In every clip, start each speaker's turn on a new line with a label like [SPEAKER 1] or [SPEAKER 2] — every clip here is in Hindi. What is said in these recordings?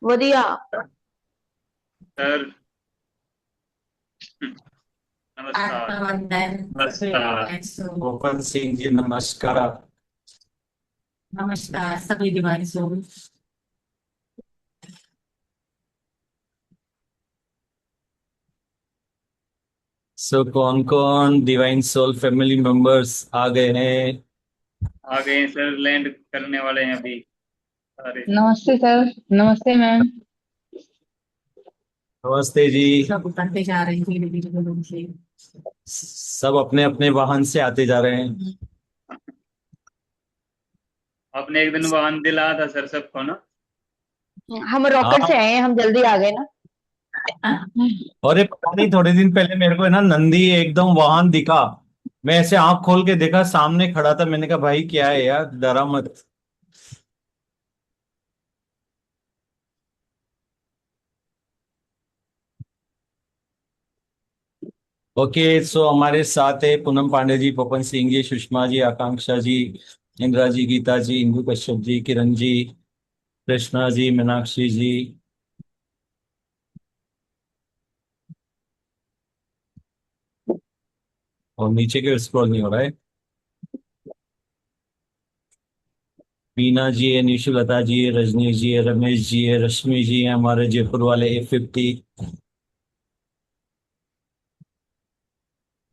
[SPEAKER 1] वधिया।
[SPEAKER 2] सर। नमस्कार।
[SPEAKER 3] आत्मवंदन
[SPEAKER 2] नमस्कार।
[SPEAKER 4] गोपाल सिंह जी नमस्कार।
[SPEAKER 3] नमस्कार सभी डिवाइन सोल।
[SPEAKER 4] सो कौन कौन डिवाइन सोल फैमिली मेंबर्स आ गए हैं?
[SPEAKER 2] आ गए हैं सर, लैंड करने वाले हैं अभी सारे।
[SPEAKER 5] नमस्ते सर। नमस्ते मैम।
[SPEAKER 4] नमस्ते जी।
[SPEAKER 3] सब उतरते जा रहे हैं धीरे धीरे बलून से।
[SPEAKER 4] सब अपने अपने वाहन से आते जा रहे हैं।
[SPEAKER 2] आपने एक दिन वाहन दिलाया था सर सबको ना।
[SPEAKER 1] हम रॉकेट से
[SPEAKER 4] हाँ,
[SPEAKER 1] आए हैं, हम जल्दी आ गए ना।
[SPEAKER 4] और ये पता नहीं थोड़े दिन पहले मेरे को है ना नंदी एकदम वाहन दिखा। मैं ऐसे आंख खोल के देखा, सामने खड़ा था। मैंने कहा भाई क्या है यार, डरा मत। ओके, सो हमारे साथ है पूनम पांडे जी, पवन सिंह जी, सुषमा जी, आकांक्षा जी, इंदिरा जी, गीता जी, इंदु कश्यप जी, किरण जी, कृष्णा जी, मीनाक्षी जी। और नीचे के स्क्रॉल नहीं हो रहा है। मीना जी है, निशुलता जी है, रजनीश जी है, रमेश जी है, रश्मि जी है, हमारे जयपुर वाले A50।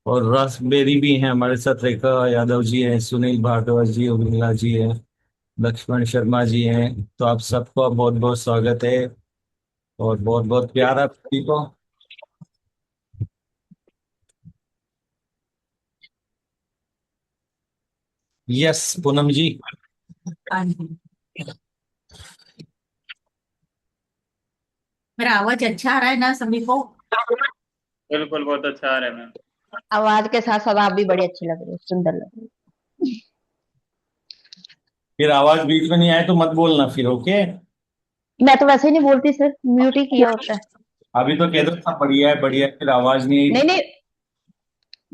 [SPEAKER 4] और रासबेरी भी हैं हमारे साथ। रेखा यादव जी हैं, सुनील भारद्वाज जी, उर्मिला जी हैं, लक्ष्मण शर्मा जी हैं। तो आप सबका बहुत बहुत स्वागत है और बहुत बहुत प्यार आप सभी को। यस पूनम जी।
[SPEAKER 3] हाँ जी। मेरा आवाज अच्छा आ रहा है ना सभी को?
[SPEAKER 2] बिल्कुल, बहुत अच्छा आ रहा है मैम।
[SPEAKER 1] आवाज के साथ साथ आप भी बड़े अच्छे लग रहे हो, सुंदर लग रहे
[SPEAKER 4] फिर आवाज बीच में नहीं आए तो मत बोलना फिर, ओके?
[SPEAKER 1] हो। मैं तो वैसे ही नहीं बोलती सर, म्यूट ही किया होता है।
[SPEAKER 4] अभी तो कह दो था बढ़िया है बढ़िया है, फिर आवाज नहीं आई
[SPEAKER 1] नहीं
[SPEAKER 4] तो।
[SPEAKER 1] नहीं,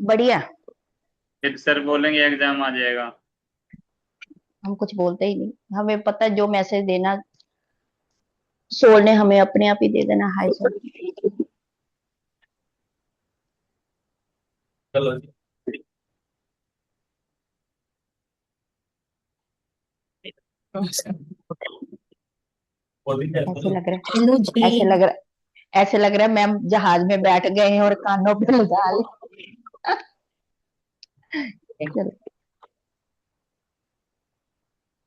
[SPEAKER 1] बढ़िया।
[SPEAKER 2] फिर सर बोलेंगे एग्जाम आ जाएगा।
[SPEAKER 1] हम कुछ बोलते ही नहीं, हमें पता है जो मैसेज देना सोल ने हमें अपने आप ही दे देना। हाय सोल।
[SPEAKER 4] चलो जी। बोली
[SPEAKER 1] ऐसे
[SPEAKER 4] चलो।
[SPEAKER 1] लग रहा
[SPEAKER 3] हेलो
[SPEAKER 1] है,
[SPEAKER 3] जी।
[SPEAKER 1] ऐसे लग रहा है, ऐसे लग रहा है मैम जहाज में बैठ गए हैं और कानों पे लगा ले। चलो।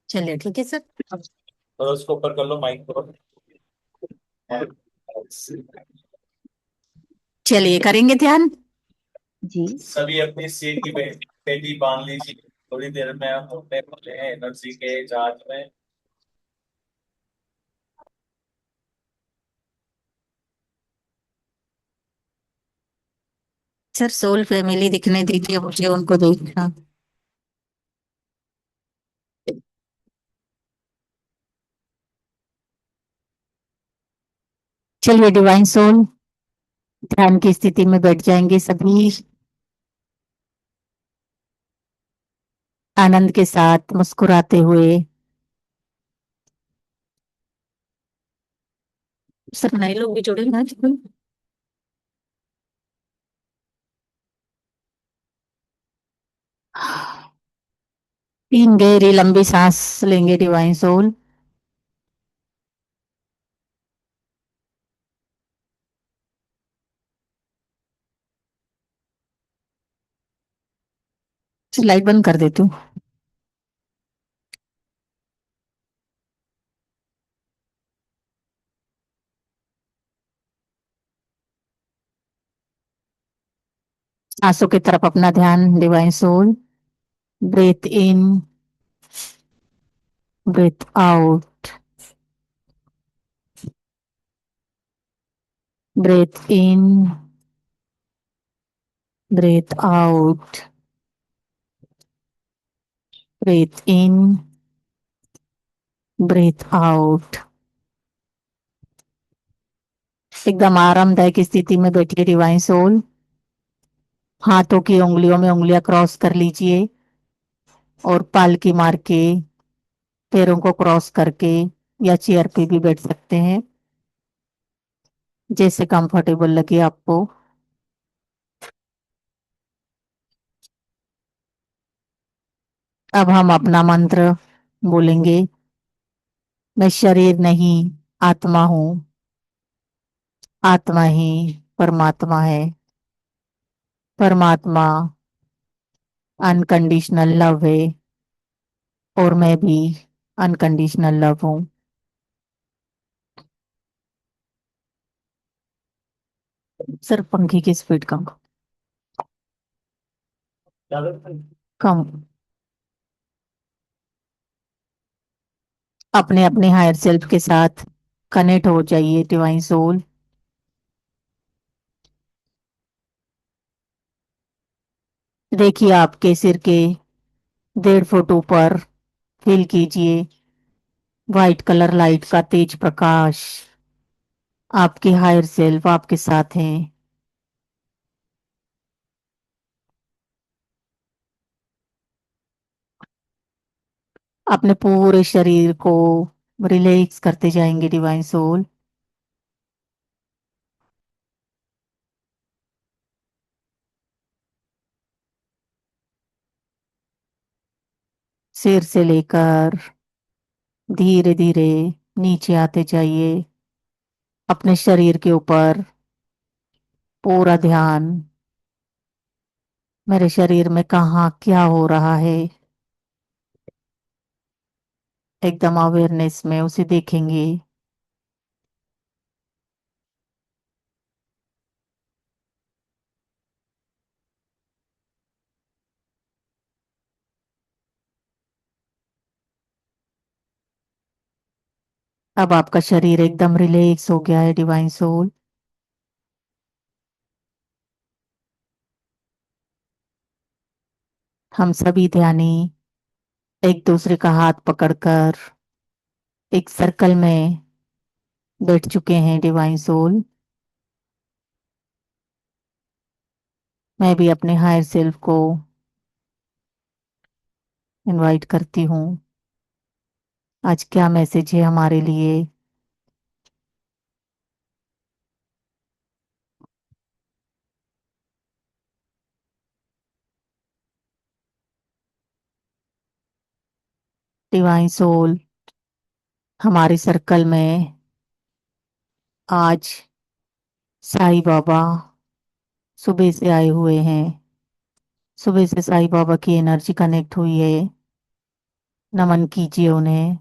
[SPEAKER 3] चलिए ठीक है सर।
[SPEAKER 4] और उसको ऊपर कर लो माइक को।
[SPEAKER 3] चलिए करेंगे ध्यान।
[SPEAKER 1] जी।
[SPEAKER 4] सभी अपनी सीट की पेटी बांध लीजिए। थोड़ी देर में हम उठने वाले हैं एनर्जी के जहाज में।
[SPEAKER 3] सर सोल फैमिली दिखने दीजिए मुझे, उनको देखना। चलिए डिवाइन सोल, ध्यान की स्थिति में बैठ जाएंगे सभी। आनंद के साथ मुस्कुराते हुए। सर नए लोग भी जुड़े ना जी। 3 गहरी लंबी सांस लेंगे डिवाइन सोल। लाइट बंद कर देती हूँ। सांसों की तरफ अपना ध्यान divine soul. Breath in, breath out, breath in, breath out, breath in, breath out. एकदम आरामदायक स्थिति में बैठिए डिवाइन सोल। हाथों की उंगलियों में उंगलियां क्रॉस कर लीजिए और पालकी मार के पैरों को क्रॉस करके या चेयर पे भी बैठ सकते हैं। जैसे कंफर्टेबल लगे आपको। अब हम अपना मंत्र बोलेंगे। मैं शरीर नहीं, आत्मा हूँ। आत्मा ही परमात्मा है। परमात्मा अनकंडीशनल लव है और मैं भी अनकंडीशनल लव हूँ। सर पंखे की स्पीड कम कम। अपने अपने हायर सेल्फ के साथ कनेक्ट हो जाइए डिवाइन सोल। देखिए आपके सिर के 1.5 फुट ऊपर फील कीजिए व्हाइट कलर लाइट का तेज प्रकाश। आपके हायर सेल्फ आपके साथ हैं। अपने पूरे शरीर को रिलैक्स करते जाएंगे डिवाइन सोल। सिर से लेकर धीरे धीरे नीचे आते जाइए। अपने शरीर के ऊपर पूरा ध्यान। मेरे शरीर में कहाँ क्या हो रहा है, एकदम अवेयरनेस में उसे देखेंगे। अब आपका शरीर एकदम रिलैक्स हो गया है डिवाइन सोल। हम सभी ध्यानी एक दूसरे का हाथ पकड़कर एक सर्कल में बैठ चुके हैं डिवाइन सोल। मैं भी अपने हायर सेल्फ को इनवाइट करती हूँ। आज क्या मैसेज है हमारे लिए। डिवाइन सोल हमारे सर्कल में आज साईं बाबा सुबह से आए हुए हैं। सुबह से साईं बाबा की एनर्जी कनेक्ट हुई है। नमन कीजिए उन्हें।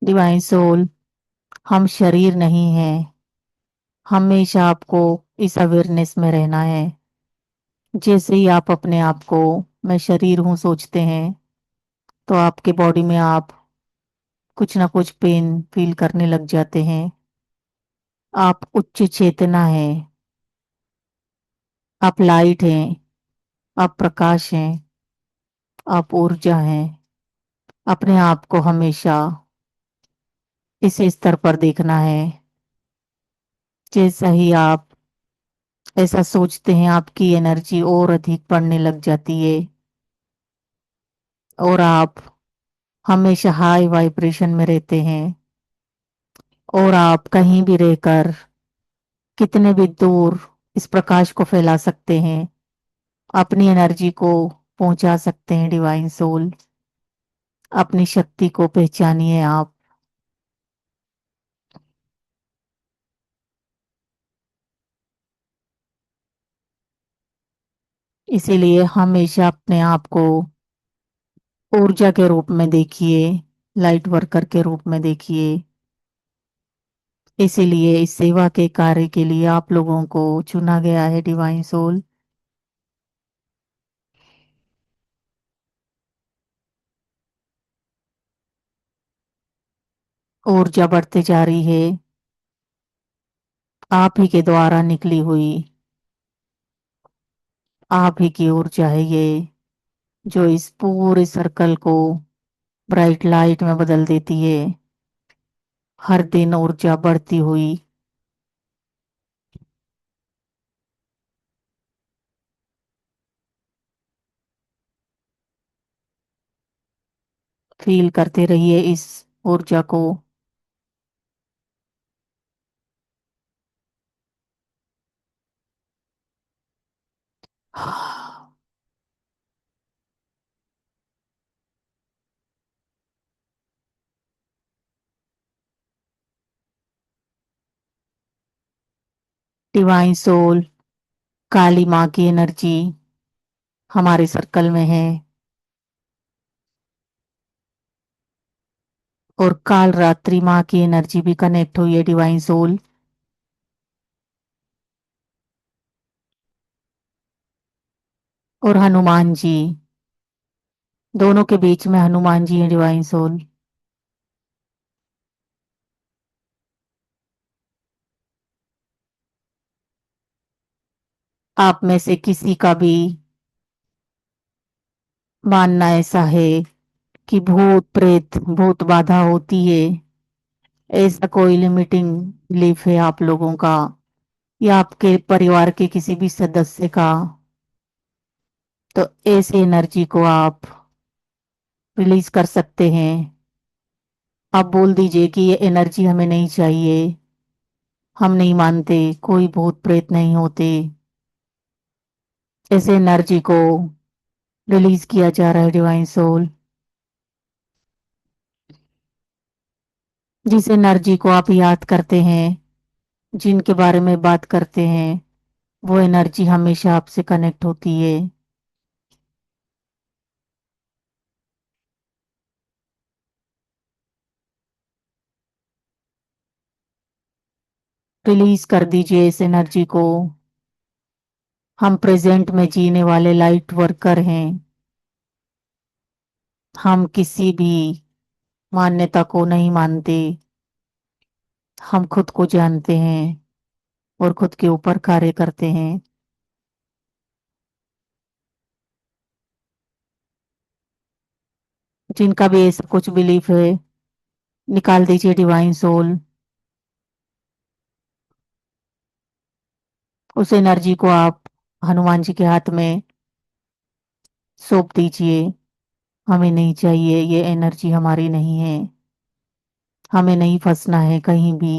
[SPEAKER 3] डिवाइन सोल हम शरीर नहीं हैं। हमेशा आपको इस अवेयरनेस में रहना है। जैसे ही आप अपने आप को मैं शरीर हूं सोचते हैं तो आपके बॉडी में आप कुछ ना कुछ पेन फील करने लग जाते हैं। आप उच्च चेतना हैं। आप लाइट हैं। आप प्रकाश हैं। आप ऊर्जा हैं। अपने आप को हमेशा इस स्तर पर देखना है। जैसा ही आप ऐसा सोचते हैं आपकी एनर्जी और अधिक बढ़ने लग जाती है और आप हमेशा हाई वाइब्रेशन में रहते हैं। और आप कहीं भी रहकर कितने भी दूर इस प्रकाश को फैला सकते हैं। अपनी एनर्जी को पहुंचा सकते हैं डिवाइन सोल। अपनी शक्ति को पहचानिए आप। इसीलिए हमेशा अपने आप को ऊर्जा के रूप में देखिए। लाइट वर्कर के रूप में देखिए। इसीलिए इस सेवा के कार्य के लिए आप लोगों को चुना गया है डिवाइन सोल। ऊर्जा बढ़ते जा रही है। आप ही के द्वारा निकली हुई आप ही की ऊर्जा है ये, जो इस पूरे सर्कल को ब्राइट लाइट में बदल देती है। हर दिन ऊर्जा बढ़ती हुई फील करते रहिए इस ऊर्जा को। डिवाइन सोल, काली माँ की एनर्जी हमारे सर्कल में है और काल रात्रि माँ की एनर्जी भी कनेक्ट हुई है डिवाइन सोल। और हनुमान जी, दोनों के बीच में हनुमान जी है डिवाइन सोल। आप में से किसी का भी मानना ऐसा है कि भूत प्रेत भूत बाधा होती है, ऐसा कोई लिमिटिंग बिलीफ है आप लोगों का या आपके परिवार के किसी भी सदस्य का, तो ऐसी एनर्जी को आप रिलीज कर सकते हैं। आप बोल दीजिए कि ये एनर्जी हमें नहीं चाहिए, हम नहीं मानते कोई भूत प्रेत नहीं होते। ऐसे एनर्जी को रिलीज किया जा रहा है डिवाइन सोल। जिस एनर्जी को आप याद करते हैं, जिनके बारे में बात करते हैं, वो एनर्जी हमेशा आपसे कनेक्ट होती है। रिलीज कर दीजिए इस एनर्जी को। हम प्रेजेंट में जीने वाले लाइट वर्कर हैं। हम किसी भी मान्यता को नहीं मानते। हम खुद को जानते हैं और खुद के ऊपर कार्य करते हैं। जिनका भी ऐसा कुछ बिलीफ है, निकाल दीजिए डिवाइन सोल। उस एनर्जी को आप हनुमान जी के हाथ में सौंप दीजिए। हमें नहीं चाहिए, ये एनर्जी हमारी नहीं है। हमें नहीं फंसना है कहीं भी।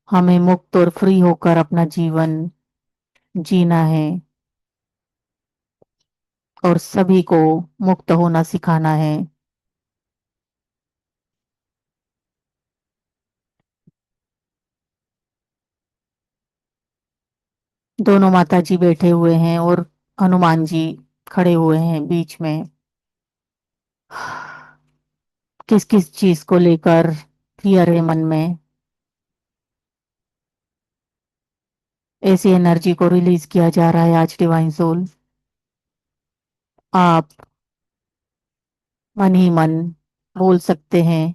[SPEAKER 3] हमें मुक्त और फ्री होकर अपना जीवन जीना है और सभी को मुक्त होना सिखाना है। दोनों माता जी बैठे हुए हैं और हनुमान जी खड़े हुए हैं बीच में। किस किस चीज को लेकर फियर है मन में, ऐसी एनर्जी को रिलीज किया जा रहा है आज डिवाइन सोल। आप मन ही मन बोल सकते हैं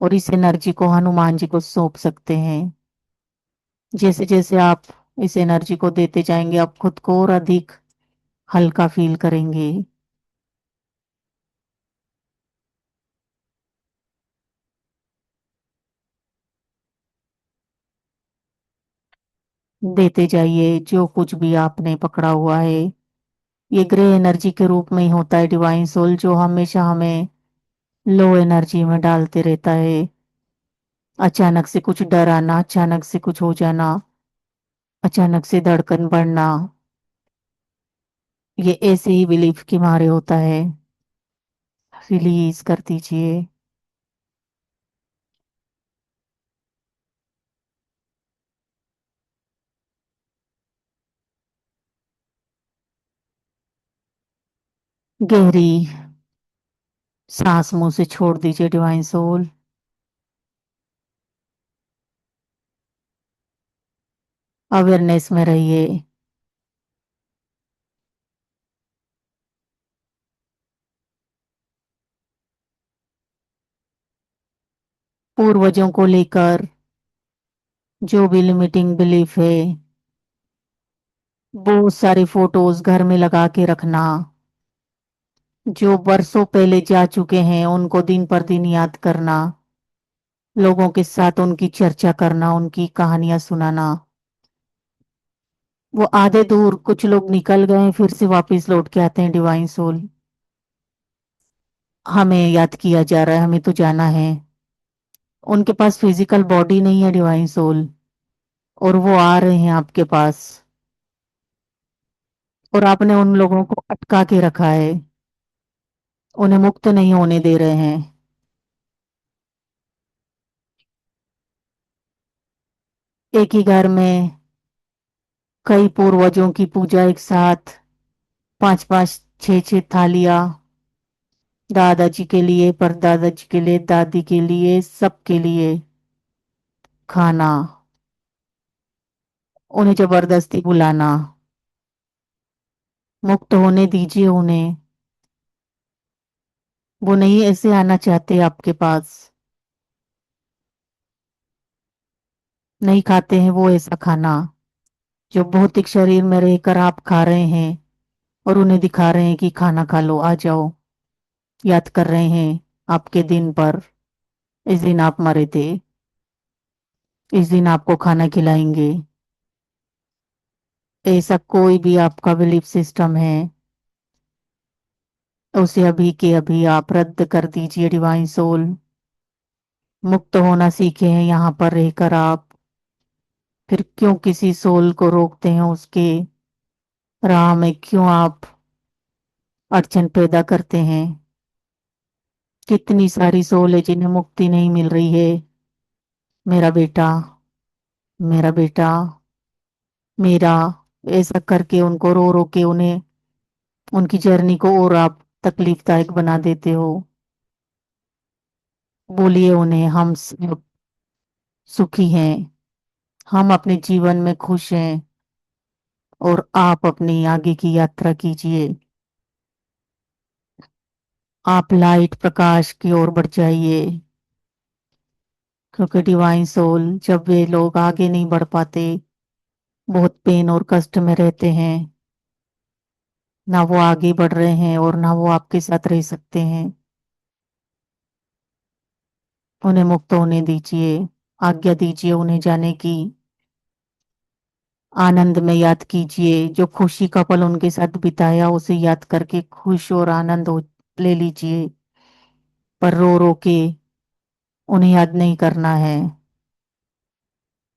[SPEAKER 3] और इस एनर्जी को हनुमान जी को सौंप सकते हैं। जैसे जैसे आप इस एनर्जी को देते जाएंगे, आप खुद को और अधिक हल्का फील करेंगे। देते जाइए जो कुछ भी आपने पकड़ा हुआ है। ये ग्रे एनर्जी के रूप में ही होता है डिवाइन सोल, जो हमेशा हमें लो एनर्जी में डालते रहता है। अचानक से कुछ डर आना, अचानक से कुछ हो जाना, अचानक से धड़कन बढ़ना, ये ऐसे ही बिलीफ के मारे होता है। रिलीज कर दीजिए। गहरी सांस मुंह से छोड़ दीजिए डिवाइन सोल। अवेयरनेस में रहिए। पूर्वजों को लेकर जो भी लिमिटिंग बिलीफ है, बहुत सारे फोटोज घर में लगा के रखना। जो बरसों पहले जा चुके हैं उनको दिन पर दिन याद करना, लोगों के साथ उनकी चर्चा करना, उनकी कहानियां सुनाना। वो आधे दूर कुछ लोग निकल गए, फिर से वापस लौट के आते हैं डिवाइन सोल। हमें याद किया जा रहा है, हमें तो जाना है। उनके पास फिजिकल बॉडी नहीं है डिवाइन सोल, और वो आ रहे हैं आपके पास, और आपने उन लोगों को अटका के रखा है, उन्हें मुक्त नहीं होने दे रहे हैं। एक ही घर में कई पूर्वजों की पूजा एक साथ, पांच पांच छह छह थालियां, दादाजी के लिए, परदादा जी के लिए, दादी के लिए, सबके लिए खाना, उन्हें जबरदस्ती बुलाना। मुक्त होने दीजिए उन्हें, वो नहीं ऐसे आना चाहते आपके पास, नहीं खाते हैं वो ऐसा खाना जो भौतिक शरीर में रहकर आप खा रहे हैं, और उन्हें दिखा रहे हैं कि खाना खा लो, आ जाओ। याद कर रहे हैं आपके दिन पर, इस दिन आप मरे थे, इस दिन आपको खाना खिलाएंगे। ऐसा कोई भी आपका बिलीफ सिस्टम है, उसे अभी के अभी आप रद्द कर दीजिए डिवाइन सोल। मुक्त होना सीखे हैं यहाँ पर रहकर आप, फिर क्यों किसी सोल को रोकते हैं उसके राह में, क्यों आप अड़चन पैदा करते हैं। कितनी सारी सोल है जिन्हें मुक्ति नहीं मिल रही है। मेरा बेटा, मेरा बेटा, मेरा, ऐसा करके उनको रो रो के उन्हें, उनकी जर्नी को और आप तकलीफदायक बना देते हो। बोलिए उन्हें हम सब सुखी हैं, हम अपने जीवन में खुश हैं, और आप अपनी आगे की यात्रा कीजिए। आप लाइट प्रकाश की ओर बढ़ जाइए, क्योंकि डिवाइन सोल जब वे लोग आगे नहीं बढ़ पाते, बहुत पेन और कष्ट में रहते हैं, ना वो आगे बढ़ रहे हैं और ना वो आपके साथ रह सकते हैं। उन्हें मुक्त होने दीजिए, आज्ञा दीजिए उन्हें जाने की। आनंद में याद कीजिए, जो खुशी का पल उनके साथ बिताया उसे याद करके खुश और आनंद ले लीजिए, पर रो रो के उन्हें याद नहीं करना है।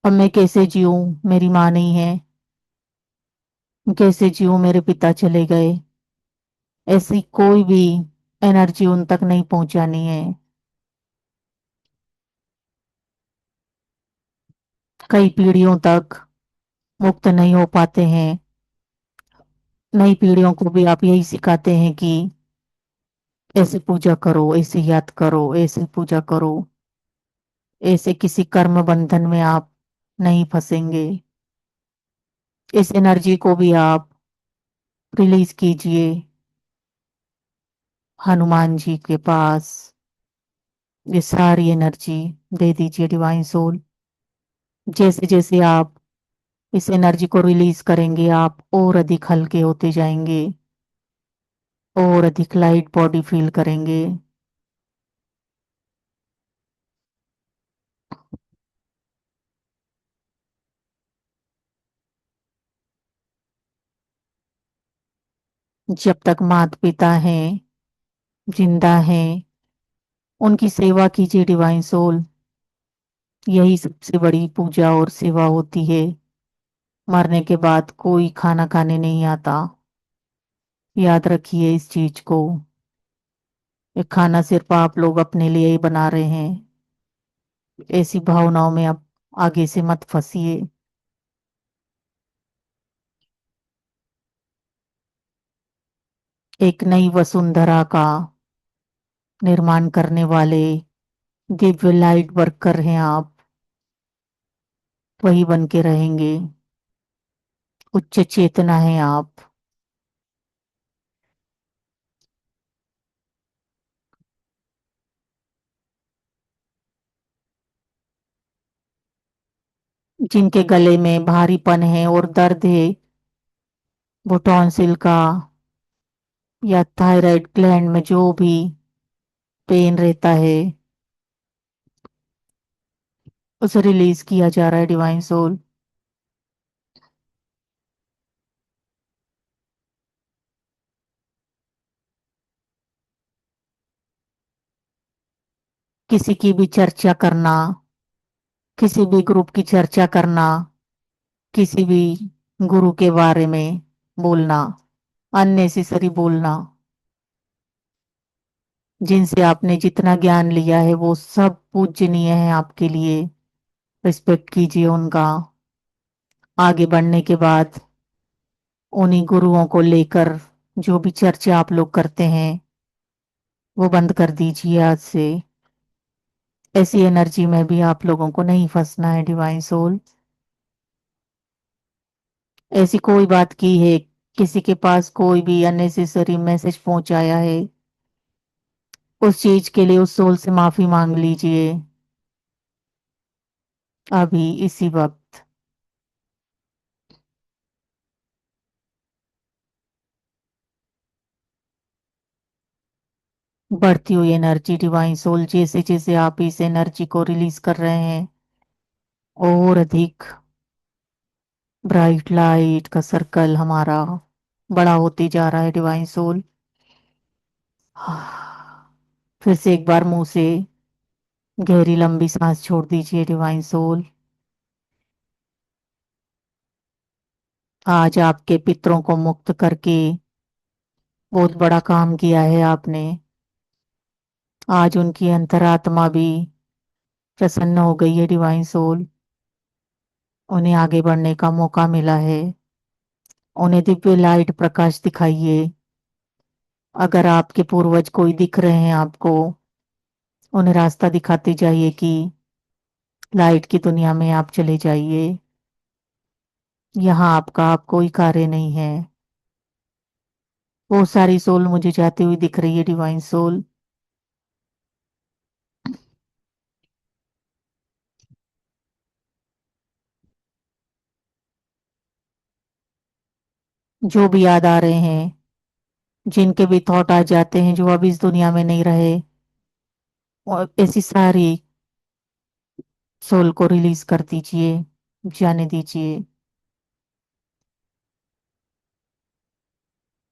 [SPEAKER 3] अब मैं कैसे जीऊं, मेरी माँ नहीं है, कैसे जीऊं, मेरे पिता चले गए। ऐसी कोई भी एनर्जी उन तक नहीं पहुंचानी है। कई पीढ़ियों तक मुक्त नहीं हो पाते हैं। नई पीढ़ियों को भी आप यही सिखाते हैं कि ऐसे पूजा करो, ऐसे याद करो, ऐसे पूजा करो, ऐसे किसी कर्म बंधन में आप नहीं फंसेंगे। इस एनर्जी को भी आप रिलीज कीजिए हनुमान जी के पास। ये सारी एनर्जी दे दीजिए डिवाइन सोल। जैसे जैसे आप इस एनर्जी को रिलीज करेंगे, आप और अधिक हल्के होते जाएंगे, और अधिक लाइट बॉडी फील करेंगे। जब तक माता पिता हैं, जिंदा हैं, उनकी सेवा कीजिए डिवाइन सोल। यही सबसे बड़ी पूजा और सेवा होती है। मरने के बाद कोई खाना खाने नहीं आता, याद रखिए इस चीज को। ये खाना सिर्फ आप लोग अपने लिए ही बना रहे हैं। ऐसी भावनाओं में आप आगे से मत फंसिए। एक नई वसुंधरा का निर्माण करने वाले दिव्य लाइट वर्कर हैं आप, वही बन के रहेंगे। उच्च चेतना है आप। जिनके गले में भारीपन है और दर्द है, वो टॉन्सिल का या थायराइड ग्लैंड में जो भी पेन रहता है, उसे रिलीज किया जा रहा है डिवाइन सोल। किसी की भी चर्चा करना, किसी भी ग्रुप की चर्चा करना, किसी भी गुरु के बारे में बोलना, अननेसेसरी बोलना, जिनसे आपने जितना ज्ञान लिया है वो सब पूजनीय है आपके लिए। रिस्पेक्ट कीजिए उनका। आगे बढ़ने के बाद उन्हीं गुरुओं को लेकर जो भी चर्चा आप लोग करते हैं वो बंद कर दीजिए आज से। ऐसी एनर्जी में भी आप लोगों को नहीं फंसना है डिवाइन सोल। ऐसी कोई बात की है, किसी के पास कोई भी अननेसेसरी मैसेज पहुंचाया है, उस चीज के लिए उस सोल से माफी मांग लीजिए अभी इसी वक्त। बढ़ती हुई एनर्जी डिवाइन सोल, जैसे जैसे आप इस एनर्जी को रिलीज कर रहे हैं और अधिक ब्राइट लाइट का सर्कल हमारा बड़ा होते जा रहा है डिवाइन सोल। फिर से एक बार मुंह से गहरी लंबी सांस छोड़ दीजिए डिवाइन सोल। आज आपके पितरों को मुक्त करके बहुत बड़ा काम किया है आपने। आज उनकी अंतरात्मा भी प्रसन्न हो गई है डिवाइन सोल। उन्हें आगे बढ़ने का मौका मिला है। उन्हें दिव्य लाइट प्रकाश दिखाइए। अगर आपके पूर्वज कोई दिख रहे हैं आपको, उन्हें रास्ता दिखाते जाइए कि लाइट की दुनिया में आप चले जाइए। यहाँ आपका आप कोई कार्य नहीं है। वो सारी सोल मुझे जाती हुई दिख रही है डिवाइन सोल। जो भी याद आ रहे हैं, जिनके भी थॉट आ जाते हैं जो अब इस दुनिया में नहीं रहे, और ऐसी सारी सोल को रिलीज कर दीजिए, जाने दीजिए।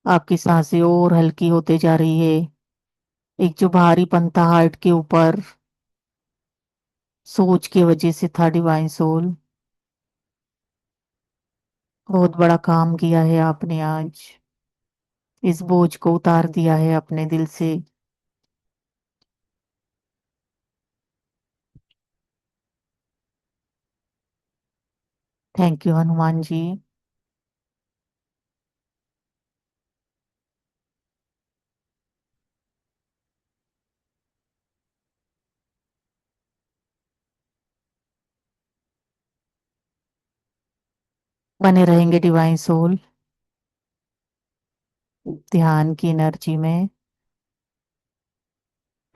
[SPEAKER 3] आपकी सांसें और हल्की होते जा रही है। एक जो भारीपन था हार्ट के ऊपर, सोच की वजह से था डिवाइन सोल, बहुत बड़ा काम किया है आपने आज। इस बोझ को उतार दिया है अपने दिल से। Thank you Hanuman ji. बने रहेंगे डिवाइन सोल ध्यान की एनर्जी में,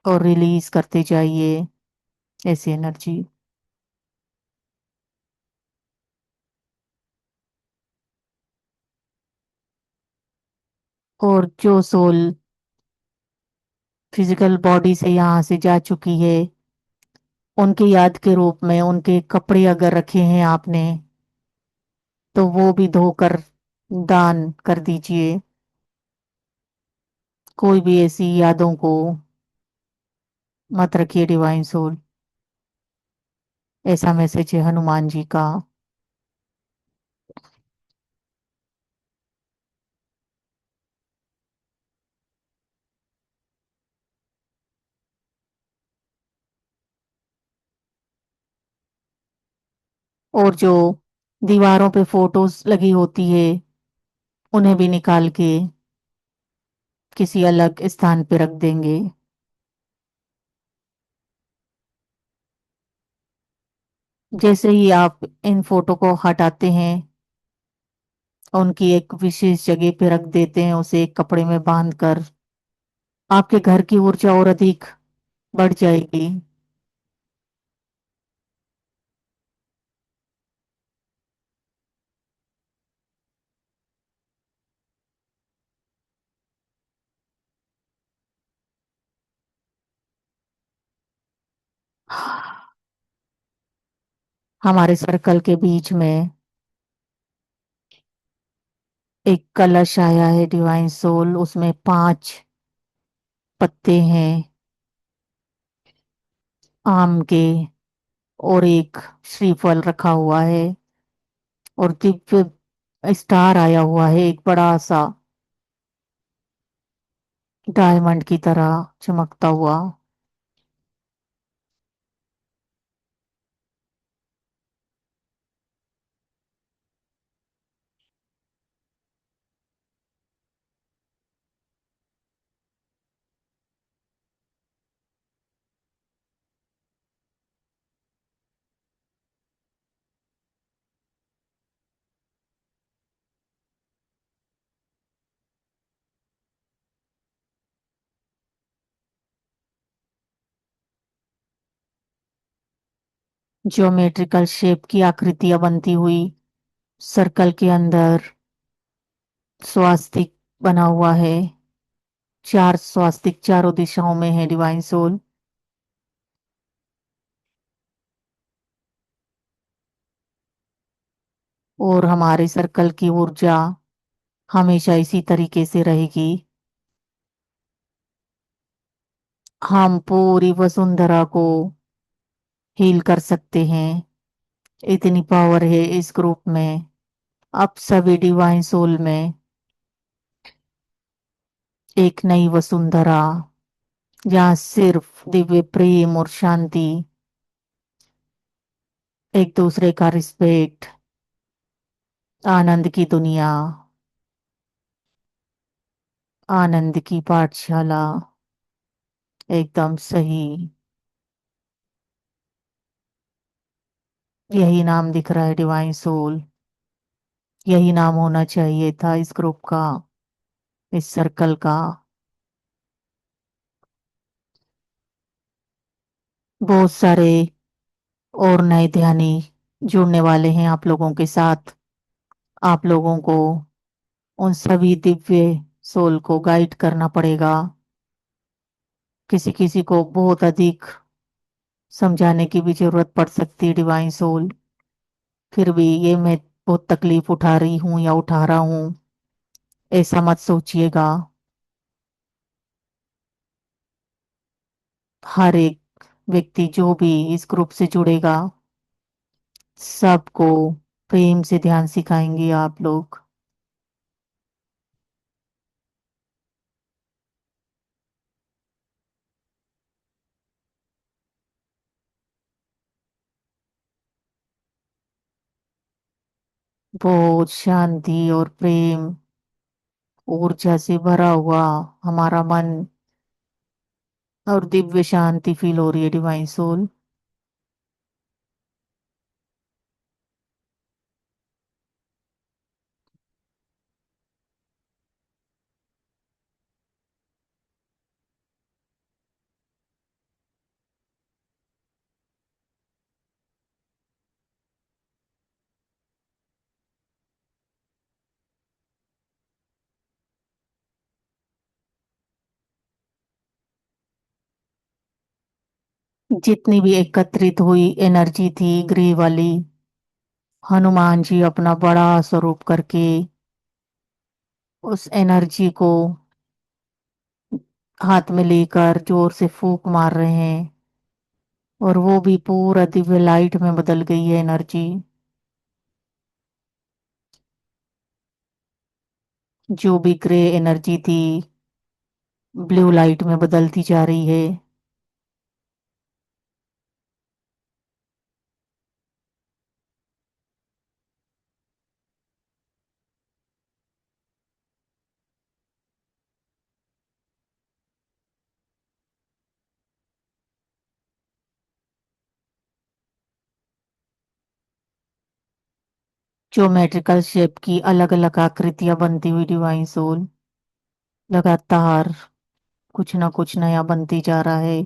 [SPEAKER 3] और रिलीज करते जाइए ऐसी एनर्जी। और जो सोल फिजिकल बॉडी से यहाँ से जा चुकी है, उनकी याद के रूप में उनके कपड़े अगर रखे हैं आपने, तो वो भी धोकर दान कर दीजिए। कोई भी ऐसी यादों को मत रखिए डिवाइन सोल। ऐसा मैसेज है हनुमान जी का। और जो दीवारों पे फोटोज लगी होती है, उन्हें भी निकाल के किसी अलग स्थान पे रख देंगे। जैसे ही आप इन फोटो को हटाते हैं, उनकी एक विशेष जगह पे रख देते हैं, उसे एक कपड़े में बांध कर, आपके घर की ऊर्जा और अधिक बढ़ जाएगी। हमारे सर्कल के बीच में एक कलश आया है डिवाइन सोल, उसमें 5 पत्ते हैं। आम के और एक श्रीफल रखा हुआ है और दिव्य स्टार आया हुआ है, एक बड़ा सा डायमंड की तरह चमकता हुआ। ज्योमेट्रिकल शेप की आकृतियां बनती हुई सर्कल के अंदर स्वास्तिक बना हुआ है। 4 स्वास्तिक चारों दिशाओं में है डिवाइन सोल। और हमारे सर्कल की ऊर्जा हमेशा इसी तरीके से रहेगी। हम पूरी वसुंधरा को हील कर सकते हैं, इतनी पावर है इस ग्रुप में। अब सभी डिवाइन सोल में एक नई वसुंधरा, जहाँ सिर्फ दिव्य प्रेम और शांति, एक दूसरे का रिस्पेक्ट, आनंद की दुनिया, आनंद की पाठशाला। एकदम सही, यही नाम दिख रहा है डिवाइन सोल। यही नाम होना चाहिए था इस ग्रुप का, इस सर्कल का। बहुत सारे और नए ध्यानी जुड़ने वाले हैं आप लोगों के साथ। आप लोगों को उन सभी दिव्य सोल को गाइड करना पड़ेगा। किसी किसी को बहुत अधिक समझाने की भी जरूरत पड़ सकती है डिवाइन सोल। फिर भी ये मैं बहुत तकलीफ उठा रही हूँ या उठा रहा हूँ, ऐसा मत सोचिएगा। हर एक व्यक्ति जो भी इस ग्रुप से जुड़ेगा, सबको प्रेम से ध्यान सिखाएंगे आप लोग। बहुत शांति और प्रेम ऊर्जा से भरा हुआ हमारा मन और दिव्य शांति फील हो रही है डिवाइन सोल। जितनी भी एकत्रित हुई एनर्जी थी ग्रे वाली, हनुमान जी अपना बड़ा स्वरूप करके उस एनर्जी को हाथ में लेकर जोर से फूंक मार रहे हैं और वो भी पूरा दिव्य लाइट में बदल गई है एनर्जी। जो भी ग्रे एनर्जी थी ब्लू लाइट में बदलती जा रही है। ज्योमेट्रिकल शेप की अलग अलग आकृतियां बनती हुई डिवाइन सोल लगातार कुछ ना कुछ नया बनती जा रहा है।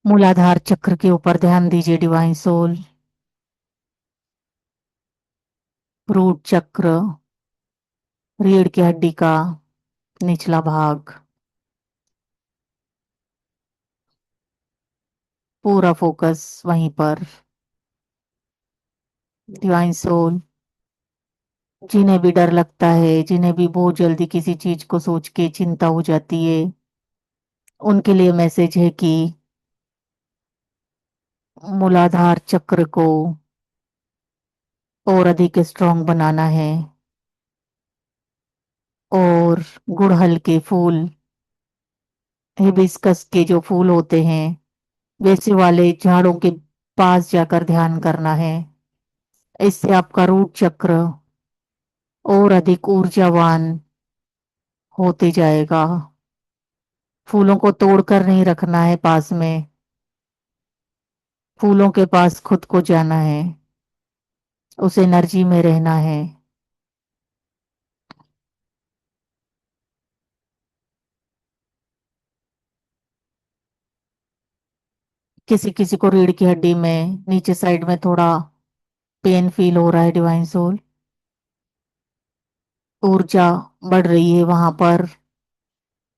[SPEAKER 3] मूलाधार चक्र के ऊपर ध्यान दीजिए डिवाइन सोल। रूट चक्र, रीढ़ की हड्डी का निचला भाग। पूरा फोकस वहीं पर। डिवाइन सोल, जिन्हें भी डर लगता है, जिन्हें भी बहुत जल्दी किसी चीज को सोच के चिंता हो जाती है, उनके लिए मैसेज है कि मूलाधार चक्र को और अधिक स्ट्रांग बनाना है, और गुड़हल के फूल, हिबिस्कस के जो फूल होते हैं, वैसे वाले झाड़ों के पास जाकर ध्यान करना है। इससे आपका रूट चक्र और अधिक ऊर्जावान होते जाएगा। फूलों को तोड़कर नहीं रखना है पास में, फूलों के पास खुद को जाना है, उस एनर्जी में रहना है। किसी किसी को रीढ़ की हड्डी में नीचे साइड में थोड़ा पेन फील हो रहा है, डिवाइन सोल, ऊर्जा बढ़ रही है वहां पर,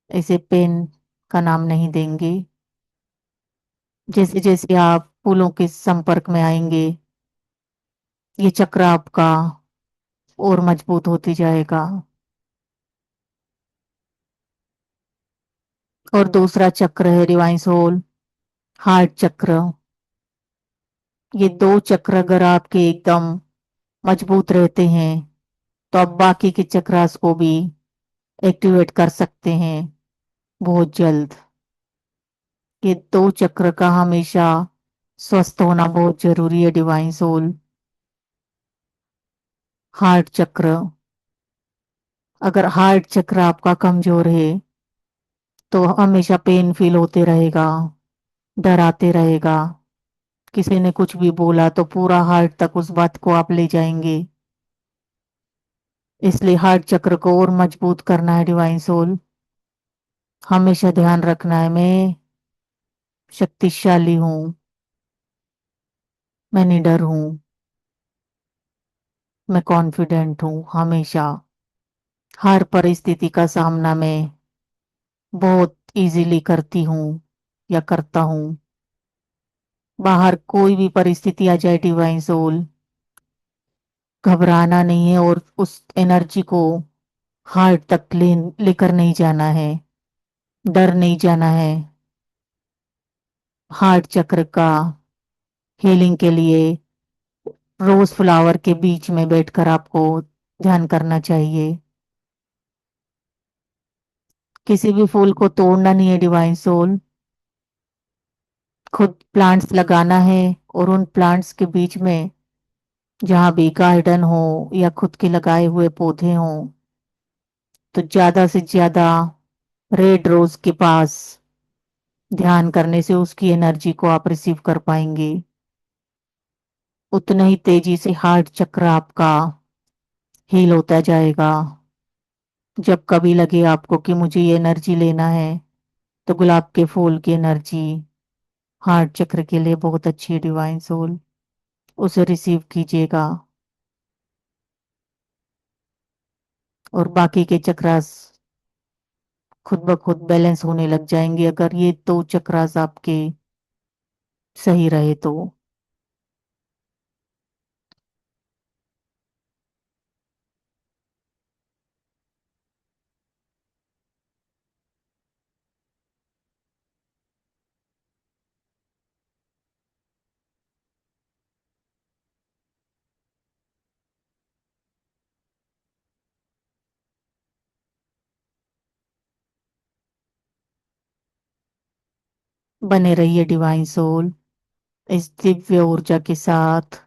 [SPEAKER 3] इसे पेन का नाम नहीं देंगे। जैसे जैसे आप फूलों के संपर्क में आएंगे, ये चक्र आपका और मजबूत होती जाएगा। और दूसरा चक्र है डिवाइन सोल, हार्ट चक्र। ये दो चक्र अगर आपके एकदम मजबूत रहते हैं, तो आप बाकी के चक्रास को भी एक्टिवेट कर सकते हैं बहुत जल्द। ये दो चक्र का हमेशा स्वस्थ होना बहुत जरूरी है, डिवाइन सोल। हार्ट चक्र, अगर हार्ट चक्र आपका कमजोर है, तो हमेशा पेन फील होते रहेगा, डर आते रहेगा। किसी ने कुछ भी बोला तो पूरा हार्ट तक उस बात को आप ले जाएंगे। इसलिए हार्ट चक्र को और मजबूत करना है, डिवाइन सोल। हमेशा ध्यान रखना है, मैं शक्तिशाली हूं, मैं निडर हूं, मैं कॉन्फिडेंट हूं। हमेशा हर परिस्थिति का सामना मैं बहुत इजीली करती हूँ या करता हूँ। बाहर कोई भी परिस्थिति आ जाए, डिवाइन सोल, घबराना नहीं है, और उस एनर्जी को हार्ट तक लेकर नहीं जाना है, डर नहीं जाना है। हार्ट चक्र का हीलिंग के लिए रोज फ्लावर के बीच में बैठकर आपको ध्यान करना चाहिए। किसी भी फूल को तोड़ना नहीं है, डिवाइन सोल। खुद प्लांट्स लगाना है, और उन प्लांट्स के बीच में जहां भी गार्डन हो या खुद के लगाए हुए पौधे हों, तो ज्यादा से ज्यादा रेड रोज के पास ध्यान करने से उसकी एनर्जी को आप रिसीव कर पाएंगे। उतना ही तेजी से हार्ट चक्र आपका हील होता जाएगा। जब कभी लगे आपको कि मुझे ये एनर्जी लेना है, तो गुलाब के फूल की एनर्जी हार्ट चक्र के लिए बहुत अच्छी है, डिवाइन सोल। उसे रिसीव कीजिएगा, और बाकी के चक्रास खुद ब खुद बैलेंस होने लग जाएंगे, अगर ये दो चक्रास आपके सही रहे तो। बने रहिए डिवाइन सोल इस दिव्य ऊर्जा के साथ।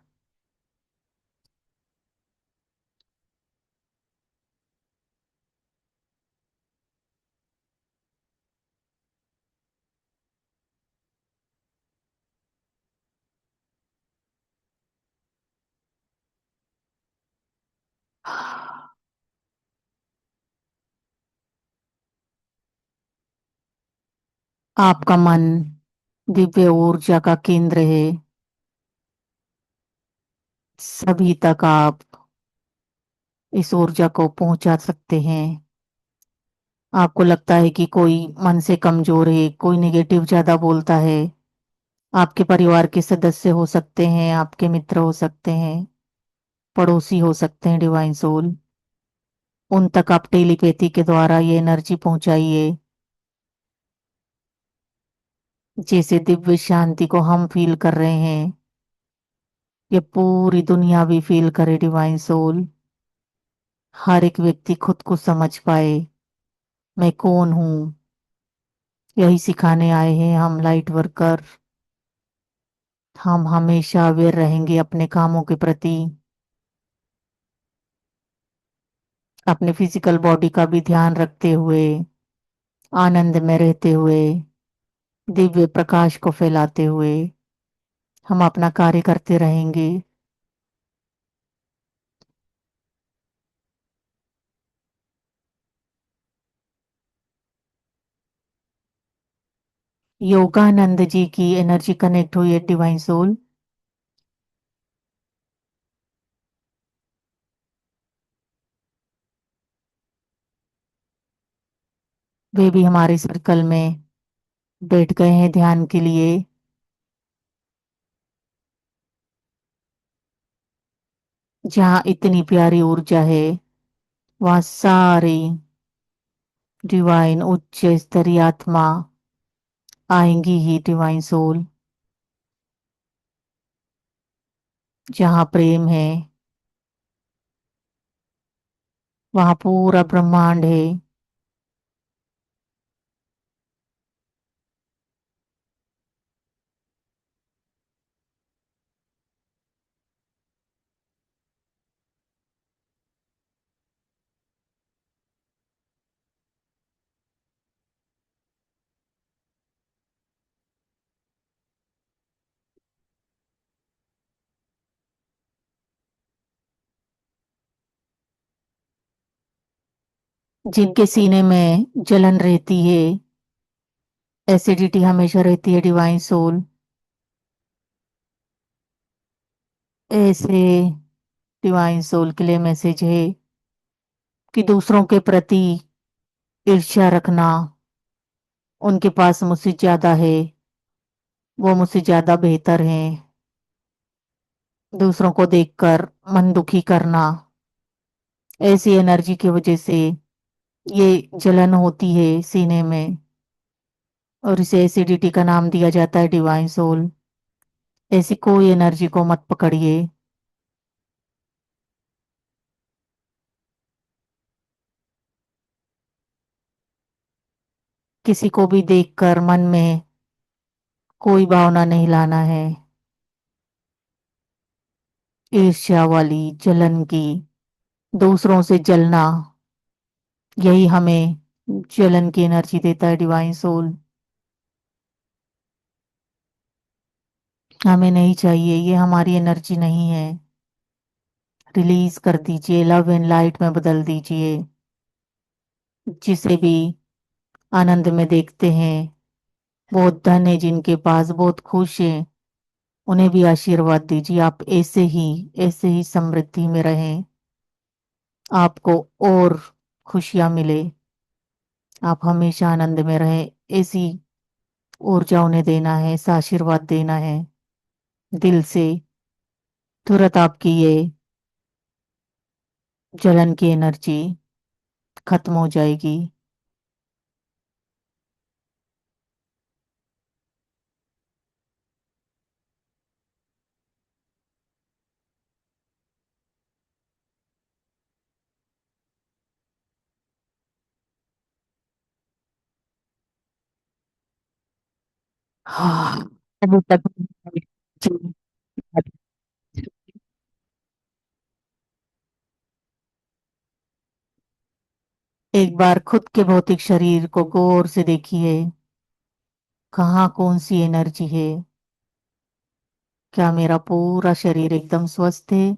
[SPEAKER 3] आपका मन दिव्य ऊर्जा का केंद्र है, सभी तक आप इस ऊर्जा को पहुंचा सकते हैं। आपको लगता है कि कोई मन से कमजोर है, कोई नेगेटिव ज्यादा बोलता है, आपके परिवार के सदस्य हो सकते हैं, आपके मित्र हो सकते हैं, पड़ोसी हो सकते हैं डिवाइन सोल। उन तक आप टेलीपैथी के द्वारा ये एनर्जी पहुंचाइए, जैसे दिव्य शांति को हम फील कर रहे हैं, ये पूरी दुनिया भी फील करे डिवाइन सोल। हर एक व्यक्ति खुद को समझ पाए, मैं कौन हूँ। यही सिखाने आए हैं हम लाइट वर्कर। हम हमेशा अवेयर रहेंगे अपने कामों के प्रति, अपने फिजिकल बॉडी का भी ध्यान रखते हुए, आनंद में रहते हुए, दिव्य प्रकाश को फैलाते हुए हम अपना कार्य करते रहेंगे। योगानंद जी की एनर्जी कनेक्ट हुई है डिवाइन सोल। वे भी हमारे सर्कल में बैठ गए हैं ध्यान के लिए। जहाँ इतनी प्यारी ऊर्जा है, वहाँ सारी डिवाइन उच्च स्तरीय आत्मा आएंगी ही डिवाइन सोल। जहाँ प्रेम है, वहाँ पूरा ब्रह्मांड है। जिनके सीने में जलन रहती है, एसिडिटी हमेशा रहती है डिवाइन सोल, ऐसे डिवाइन सोल के लिए मैसेज है कि दूसरों के प्रति ईर्ष्या रखना, उनके पास मुझसे ज्यादा है, वो मुझसे ज्यादा बेहतर हैं, दूसरों को देखकर मन दुखी करना, ऐसी एनर्जी की वजह से ये जलन होती है सीने में, और इसे एसिडिटी का नाम दिया जाता है डिवाइन सोल। ऐसी कोई एनर्जी को मत पकड़िए। किसी को भी देखकर मन में कोई भावना नहीं लाना है, ईर्ष्या वाली, जलन की, दूसरों से जलना, यही हमें जलन की एनर्जी देता है डिवाइन सोल। हमें नहीं चाहिए, ये हमारी एनर्जी नहीं है। रिलीज कर दीजिए, लव एंड लाइट में बदल दीजिए। जिसे भी आनंद में देखते हैं, बहुत धन है जिनके पास, बहुत खुश हैं, उन्हें भी आशीर्वाद दीजिए। आप ऐसे ही समृद्धि में रहें, आपको और खुशियां मिले, आप हमेशा आनंद में रहें। ऐसी ऊर्जा उन्हें देना है, ऐसा आशीर्वाद देना है दिल से। तुरंत आपकी ये जलन की एनर्जी खत्म हो जाएगी। हाँ, अभी तक जी, एक बार खुद के भौतिक शरीर को गौर से देखिए, कहाँ कौन सी एनर्जी है। क्या मेरा पूरा शरीर एकदम स्वस्थ है,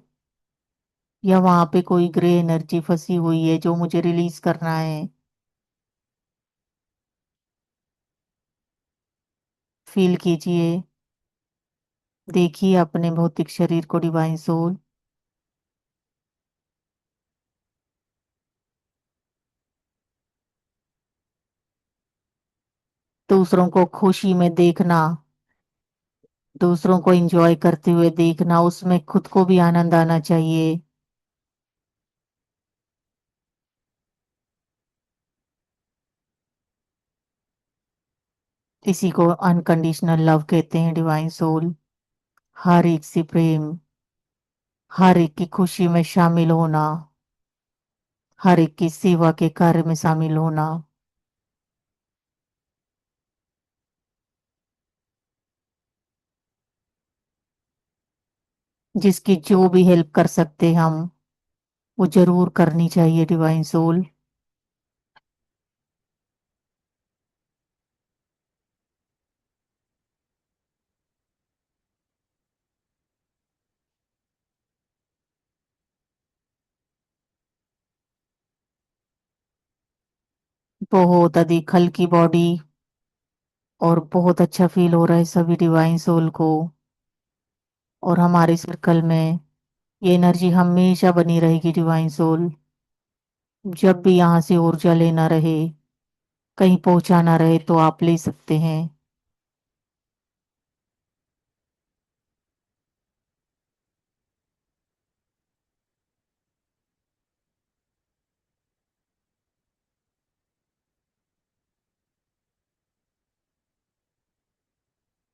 [SPEAKER 3] या वहां पे कोई ग्रे एनर्जी फंसी हुई है जो मुझे रिलीज करना है। फील कीजिए, देखिए अपने भौतिक शरीर को डिवाइन सोल। दूसरों को खुशी में देखना, दूसरों को एंजॉय करते हुए देखना, उसमें खुद को भी आनंद आना चाहिए। इसी को अनकंडीशनल लव कहते हैं डिवाइन सोल। हर एक से प्रेम, हर एक की खुशी में शामिल होना, हर एक की सेवा के कार्य में शामिल होना। जिसकी जो भी हेल्प कर सकते हम, वो जरूर करनी चाहिए डिवाइन सोल। बहुत अधिक हल्की बॉडी और बहुत अच्छा फील हो रहा है सभी डिवाइन सोल को। और हमारे सर्कल में ये एनर्जी हमेशा बनी रहेगी डिवाइन सोल। जब भी यहाँ से ऊर्जा लेना रहे, कहीं पहुंचाना रहे, तो आप ले सकते हैं।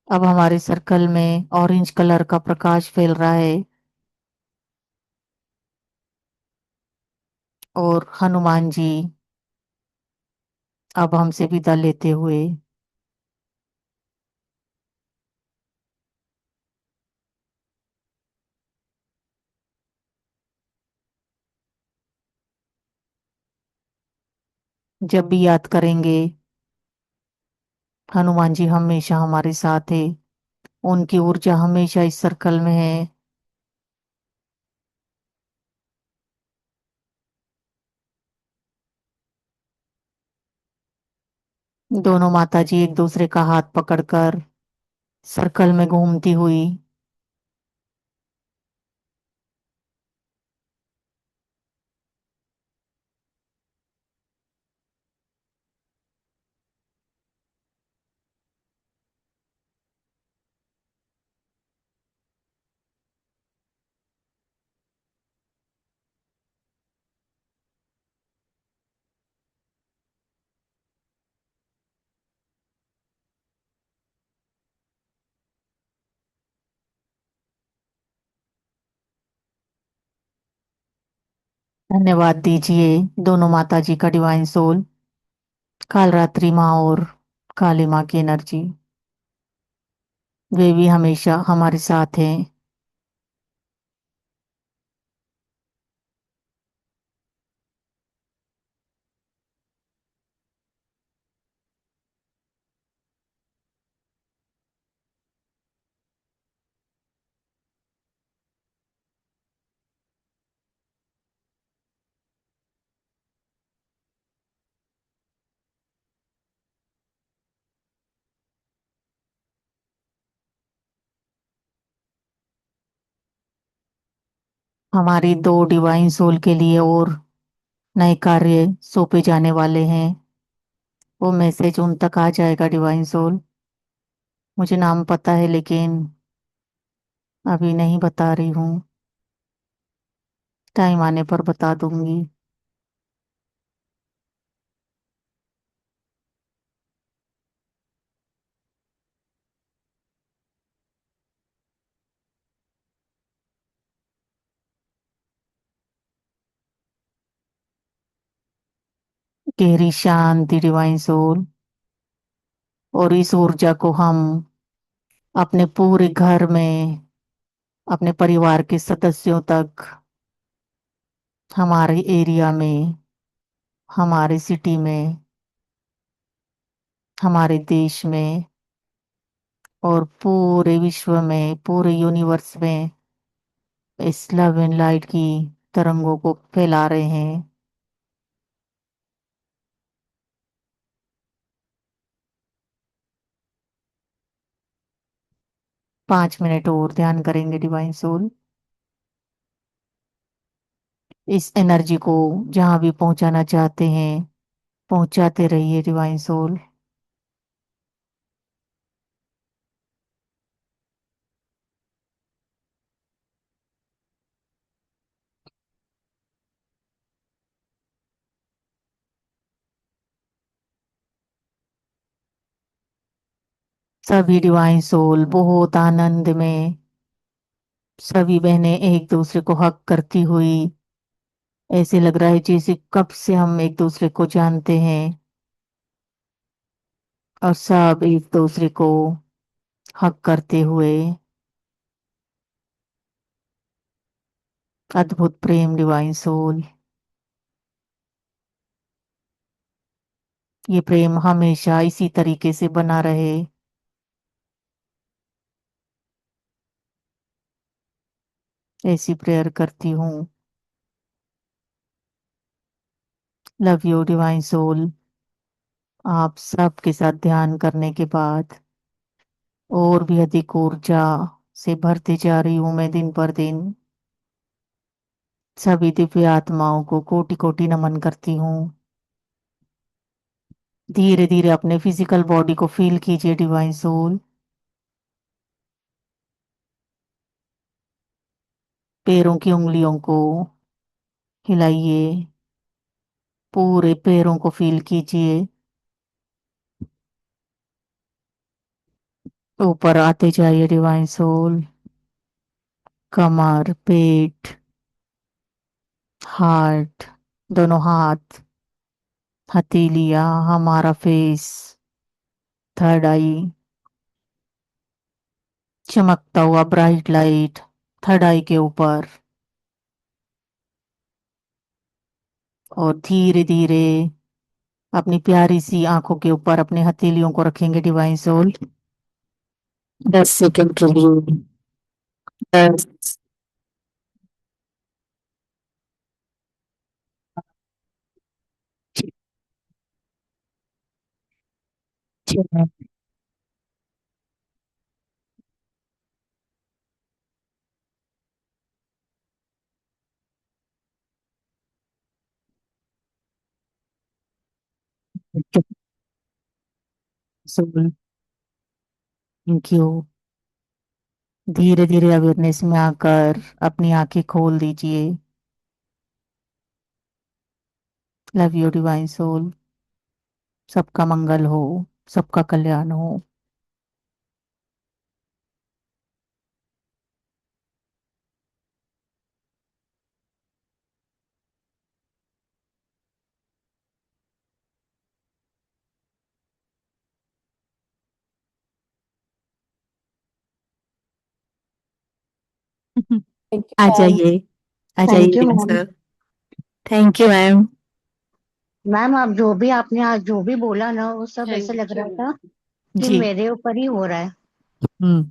[SPEAKER 3] अब हमारे सर्कल में ऑरेंज कलर का प्रकाश फैल रहा है और हनुमान जी अब हमसे विदा लेते हुए जब भी याद करेंगे, हनुमान जी हमेशा हमारे साथ है। उनकी ऊर्जा हमेशा इस सर्कल में है। दोनों माता जी एक दूसरे का हाथ पकड़कर सर्कल में घूमती हुई धन्यवाद दीजिए दोनों माता जी का डिवाइन सोल, कालरात्रि माँ और काली माँ की एनर्जी। वे भी हमेशा हमारे साथ हैं। हमारी दो डिवाइन सोल के लिए और नए कार्य सौंपे जाने वाले हैं। वो मैसेज उन तक आ जाएगा डिवाइन सोल। मुझे नाम पता है लेकिन अभी नहीं बता रही हूँ। टाइम आने पर बता दूंगी। गहरी शांति डिवाइन सोल। और इस ऊर्जा को हम अपने पूरे घर में, अपने परिवार के सदस्यों तक, हमारे एरिया में, हमारे सिटी में, हमारे देश में और पूरे विश्व में, पूरे यूनिवर्स में इस लव एंड लाइट की तरंगों को फैला रहे हैं। 5 मिनट और ध्यान करेंगे डिवाइन सोल। इस एनर्जी को जहां भी पहुंचाना चाहते हैं, पहुंचाते रहिए डिवाइन सोल। सभी डिवाइन सोल बहुत आनंद में, सभी बहनें एक दूसरे को हक करती हुई, ऐसे लग रहा है जैसे कब से हम एक दूसरे को जानते हैं, और सब एक दूसरे को हक करते हुए अद्भुत प्रेम डिवाइन सोल। ये प्रेम हमेशा इसी तरीके से बना रहे। ऐसी प्रेयर करती हूँ। Love you divine soul. आप सबके साथ ध्यान करने के बाद और भी अधिक ऊर्जा से भरती जा रही हूं मैं दिन पर दिन। सभी दिव्य आत्माओं को कोटि कोटि नमन करती हूँ। धीरे धीरे अपने फिजिकल बॉडी को फील कीजिए डिवाइन सोल। पैरों की उंगलियों को हिलाइए, पूरे पैरों को फील कीजिए। ऊपर आते जाइए डिवाइन सोल। कमर, पेट, हार्ट, दोनों हाथ, हथेलियां, हमारा फेस, थर्ड आई, चमकता हुआ ब्राइट लाइट थर्ड आई के ऊपर, और धीरे धीरे अपनी प्यारी सी आंखों के ऊपर अपने हथेलियों को रखेंगे डिवाइन सोल। 10 सेकंड के लिए। 10, 6, सोल। Thank you. धीरे धीरे अवेयरनेस में आकर अपनी आंखें खोल दीजिए। Love you divine soul. सबका मंगल हो, सबका कल्याण हो। आ जाइए, आ जाइए
[SPEAKER 1] thank you
[SPEAKER 3] divine
[SPEAKER 1] ma'am.
[SPEAKER 3] Sir. Thank you ma'am.
[SPEAKER 1] Ma'am आप जो भी आपने आज जो भी बोला ना वो सब ऐसे लग रहा था कि
[SPEAKER 3] जी।
[SPEAKER 1] मेरे ऊपर ही हो रहा है।
[SPEAKER 3] हम्म।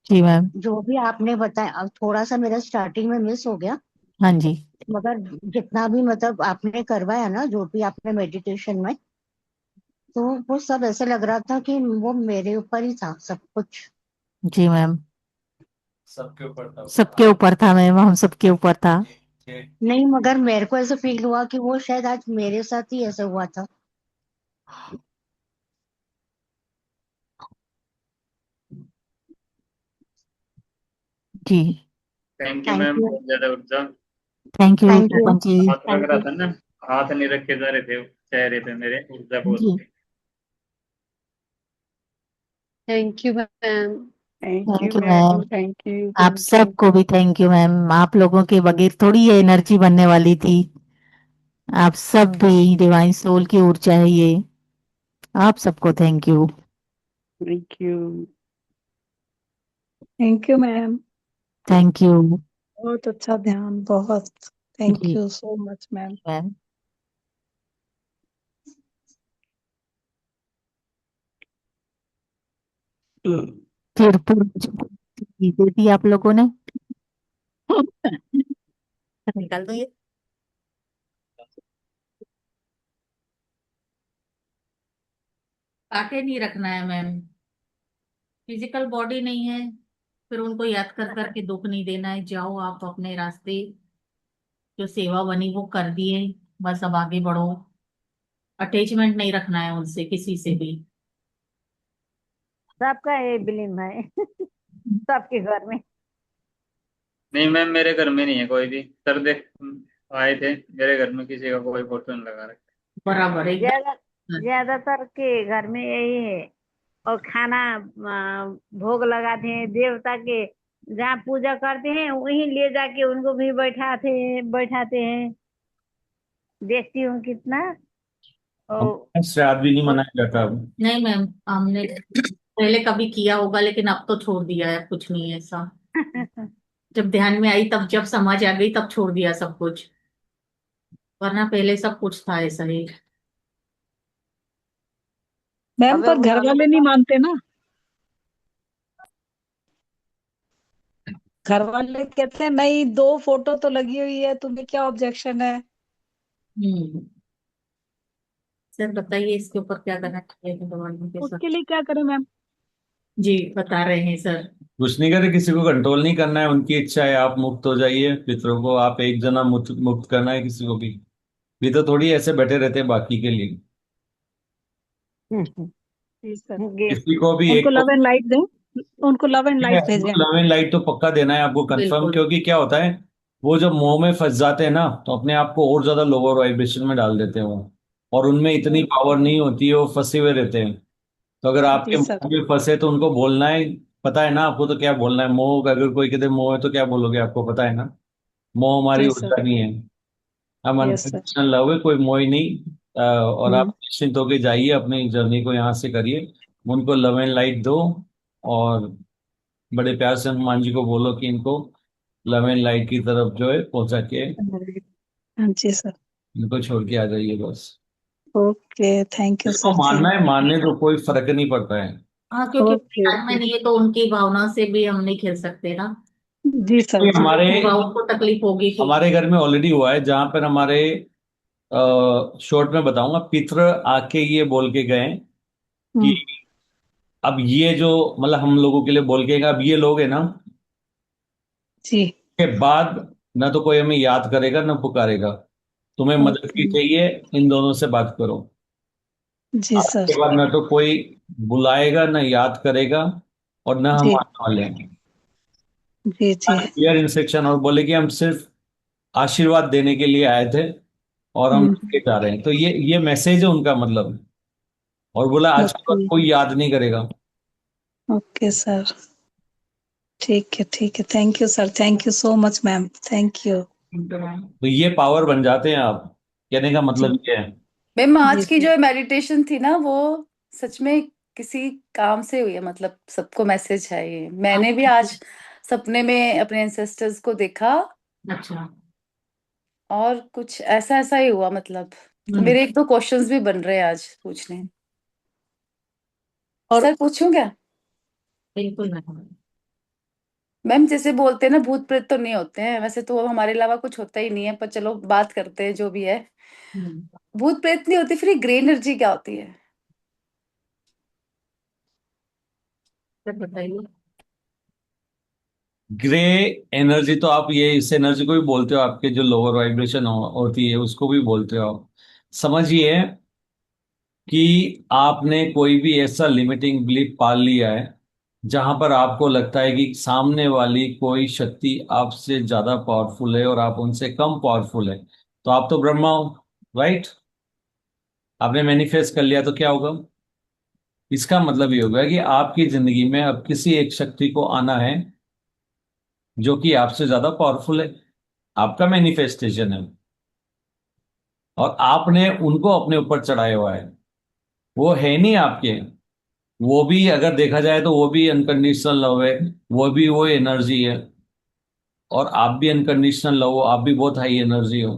[SPEAKER 3] जी मैम।
[SPEAKER 1] जो भी आपने बताया, अब थोड़ा सा मेरा स्टार्टिंग में मिस हो गया,
[SPEAKER 3] हाँ जी।
[SPEAKER 1] मगर जितना भी मतलब आपने करवाया ना, जो भी आपने मेडिटेशन में, तो वो सब ऐसे लग रहा था कि वो मेरे ऊपर ही था सब कुछ।
[SPEAKER 3] जी मैम।
[SPEAKER 4] सबके ऊपर था।
[SPEAKER 3] सबके ऊपर था मैम, हम सबके ऊपर था।
[SPEAKER 1] नहीं, मगर मेरे को ऐसा फील हुआ कि वो शायद आज मेरे साथ ही ऐसा हुआ था।
[SPEAKER 3] जी।
[SPEAKER 2] Thank you
[SPEAKER 1] thank
[SPEAKER 2] ma'am,
[SPEAKER 1] you.
[SPEAKER 2] बहुत ज्यादा ऊर्जा।
[SPEAKER 3] Thank you
[SPEAKER 1] thank you.
[SPEAKER 3] Poopan ji.
[SPEAKER 2] हाथ लग
[SPEAKER 1] थैंक
[SPEAKER 2] रहा
[SPEAKER 1] यू।
[SPEAKER 2] था ना, हाथ नहीं रखे जा रहे थे चेहरे पे, मेरे ऊर्जा बहुत
[SPEAKER 3] जी।
[SPEAKER 2] थी।
[SPEAKER 6] Thank you ma'am.
[SPEAKER 5] Thank you
[SPEAKER 3] thank you
[SPEAKER 5] ma'am,
[SPEAKER 3] ma'am.
[SPEAKER 5] Thank you,
[SPEAKER 3] आप
[SPEAKER 5] थैंक यू।
[SPEAKER 3] सबको भी थैंक यू मैम। आप लोगों के बगैर थोड़ी ये एनर्जी बनने वाली थी। आप सब भी डिवाइन सोल की ऊर्जा है ये। आप सबको thank you.
[SPEAKER 5] Thank you. Thank you ma'am.
[SPEAKER 3] Thank you.
[SPEAKER 5] बहुत अच्छा ध्यान, बहुत थैंक
[SPEAKER 3] जी
[SPEAKER 5] you so much ma'am.
[SPEAKER 3] Ma'am. फिर पूरी दे दी आप लोगों ने। निकाल दो ये। काटे नहीं रखना है मैम। फिजिकल बॉडी नहीं है, फिर उनको याद कर करके दुख नहीं देना है। जाओ आप अपने रास्ते, जो सेवा बनी वो कर दिए, बस अब आगे बढ़ो। अटैचमेंट नहीं रखना है उनसे किसी से भी।
[SPEAKER 7] सबका ये बिलीव है सबके घर में।
[SPEAKER 2] नहीं मैम, मेरे घर में नहीं है कोई भी। सर देख, आए थे, मेरे घर में किसी का कोई फोटो नहीं लगा रखा।
[SPEAKER 3] बराबर एकदम।
[SPEAKER 7] ज्यादा ज्यादातर के घर में यही है। और खाना भोग लगाते हैं देवता के, जहाँ पूजा करते हैं वहीं ले जाके उनको भी बैठाते हैं। देखती हूँ कितना।
[SPEAKER 4] हम
[SPEAKER 7] और
[SPEAKER 4] श्राद्ध भी नहीं मनाया जाता अब।
[SPEAKER 3] नहीं मैम, हमने पहले कभी किया होगा लेकिन अब तो छोड़ दिया है, कुछ नहीं है ऐसा। जब ध्यान में आई तब, जब समझ आ गई तब छोड़ दिया सब कुछ, वरना पहले सब कुछ था ऐसा ही।
[SPEAKER 5] मैम
[SPEAKER 7] अबे
[SPEAKER 5] पर घर
[SPEAKER 7] बुलाओ
[SPEAKER 5] वाले नहीं मानते ना। घर वाले कहते हैं नहीं, 2 फोटो तो लगी हुई है, तुम्हें क्या ऑब्जेक्शन है।
[SPEAKER 3] हम्म। सर बताइए इसके ऊपर क्या करना चाहिए भगवान के साथ।
[SPEAKER 5] उसके लिए क्या करें मैम।
[SPEAKER 3] जी बता रहे हैं सर।
[SPEAKER 4] कुछ नहीं करे, किसी को कंट्रोल नहीं करना है, उनकी इच्छा है, आप मुक्त हो जाइए। पितरों को आप एक जना मुक्त मुक्त करना है, किसी को भी। ये तो थोड़ी ऐसे बैठे रहते हैं बाकी के लिए।
[SPEAKER 5] जी सर।
[SPEAKER 4] किसी को भी
[SPEAKER 5] उनको
[SPEAKER 4] एक को
[SPEAKER 5] लव एंड लाइट दें, उनको लव एंड लाइट भेजें हम।
[SPEAKER 4] लव एंड लाइट तो पक्का देना है आपको, कंफर्म।
[SPEAKER 3] बिल्कुल।
[SPEAKER 4] क्योंकि क्या होता है, वो जब मोह में फंस जाते हैं ना, तो अपने आप को और ज्यादा लोअर वाइब्रेशन में डाल देते हैं वो। और उनमें इतनी पावर नहीं होती है, वो फंसे हुए रहते हैं। तो अगर
[SPEAKER 5] जी
[SPEAKER 4] आपके
[SPEAKER 5] सर।
[SPEAKER 4] मोह में फंसे तो उनको बोलना है। पता है ना आपको तो क्या बोलना है। मोह, अगर कोई कहते मोह है तो क्या बोलोगे, आपको पता है ना। मोह हमारी
[SPEAKER 5] जी सर।
[SPEAKER 4] ऊर्जा नहीं है। हम
[SPEAKER 5] यस सर।
[SPEAKER 4] अनकंडीशनल लव है, कोई मोह ही नहीं। और आप
[SPEAKER 5] हम्म।
[SPEAKER 4] निश्चिंत होकर जाइए, अपनी जर्नी को यहाँ से करिए। उनको लव एंड लाइट दो। और बड़े प्यार से हनुमान जी को बोलो कि इनको लव एंड लाइट की तरफ जो है पहुंचा के
[SPEAKER 5] हाँ जी सर।
[SPEAKER 4] इनको छोड़ के आ जाइए बस।
[SPEAKER 5] ओके, थैंक यू
[SPEAKER 4] इसको
[SPEAKER 5] सर,
[SPEAKER 4] मानना
[SPEAKER 5] थैंक
[SPEAKER 4] है, मानने तो कोई फर्क नहीं पड़ता है।
[SPEAKER 3] हाँ,
[SPEAKER 5] यू।
[SPEAKER 3] क्योंकि
[SPEAKER 5] ओके
[SPEAKER 3] ध्यान में
[SPEAKER 5] ओके।
[SPEAKER 3] नहीं है तो उनकी भावना से भी हम नहीं खेल सकते ना।
[SPEAKER 5] जी सर,
[SPEAKER 4] ये
[SPEAKER 5] जी।
[SPEAKER 4] हमारे
[SPEAKER 3] होगा उनको तकलीफ होगी फिर।
[SPEAKER 4] हमारे घर में ऑलरेडी हुआ है, जहां पर हमारे शॉर्ट में बताऊंगा, पितर आके ये बोल के गए कि
[SPEAKER 5] हम्म।
[SPEAKER 4] अब ये जो, मतलब हम लोगों के लिए बोल के गए, अब ये लोग है ना,
[SPEAKER 5] जी।
[SPEAKER 4] के बाद ना तो कोई हमें याद करेगा ना पुकारेगा। तुम्हें मदद
[SPEAKER 5] ओके।
[SPEAKER 4] की चाहिए, इन दोनों से बात करो।
[SPEAKER 5] जी सर।
[SPEAKER 4] आपके बाद ना तो कोई बुलाएगा ना याद करेगा, और ना हम
[SPEAKER 5] जी
[SPEAKER 4] आने वाले हैं।
[SPEAKER 5] जी। जी।
[SPEAKER 4] क्लियर इंस्ट्रक्शन, और बोले कि हम सिर्फ आशीर्वाद देने के लिए आए थे, और हम
[SPEAKER 5] हम्म।
[SPEAKER 4] लेके जा रहे हैं। तो ये मैसेज है उनका, मतलब। और बोला आज के
[SPEAKER 5] ओके।
[SPEAKER 4] बाद कोई याद नहीं करेगा।
[SPEAKER 5] Okay sir. ठीक है, ठीक है। Thank you sir, thank you so much ma'am, thank you.
[SPEAKER 4] तो ये पावर बन जाते हैं आप। कहने का
[SPEAKER 5] जी।
[SPEAKER 4] मतलब ये है।
[SPEAKER 8] मैम
[SPEAKER 5] जी
[SPEAKER 8] आज की
[SPEAKER 5] सर।
[SPEAKER 8] जो मेडिटेशन थी ना, वो सच में किसी काम से हुई है। मतलब सबको मैसेज है ये। मैंने भी आज सपने में अपने एंसेस्टर्स को देखा,
[SPEAKER 3] अच्छा।
[SPEAKER 8] और कुछ ऐसा ऐसा ही हुआ। मतलब
[SPEAKER 3] हम्म।
[SPEAKER 8] मेरे 1-2 क्वेश्चंस भी बन रहे हैं आज पूछने।
[SPEAKER 5] और
[SPEAKER 8] सर पूछूं क्या?
[SPEAKER 3] बिल्कुल मैम।
[SPEAKER 8] मैम जैसे बोलते हैं ना, भूत प्रेत तो नहीं होते हैं, वैसे तो हमारे अलावा कुछ होता ही नहीं है, पर चलो बात करते हैं जो भी है।
[SPEAKER 3] हम्म।
[SPEAKER 8] भूत प्रेत नहीं होती, फिर ये ग्रे एनर्जी क्या होती है?
[SPEAKER 3] सर बताइए।
[SPEAKER 4] ग्रे एनर्जी तो आप ये इस एनर्जी को भी बोलते हो, आपके जो लोअर वाइब्रेशन होती है उसको भी बोलते हो आप। समझिए कि आपने कोई भी ऐसा लिमिटिंग बिलीफ पाल लिया है, जहां पर आपको लगता है कि सामने वाली कोई शक्ति आपसे ज्यादा पावरफुल है और आप उनसे कम पावरफुल है। तो आप तो ब्रह्मा हो, राइट। आपने मैनिफेस्ट कर लिया तो क्या होगा। इसका मतलब ये होगा कि आपकी जिंदगी में अब किसी एक शक्ति को आना है जो कि आपसे ज्यादा पावरफुल है। आपका मैनिफेस्टेशन है, और आपने उनको अपने ऊपर चढ़ाया हुआ है। वो है नहीं आपके। वो भी अगर देखा जाए तो वो भी अनकंडीशनल लव है। वो भी वो एनर्जी है। और आप भी अनकंडीशनल लव हो, आप भी बहुत हाई एनर्जी हो।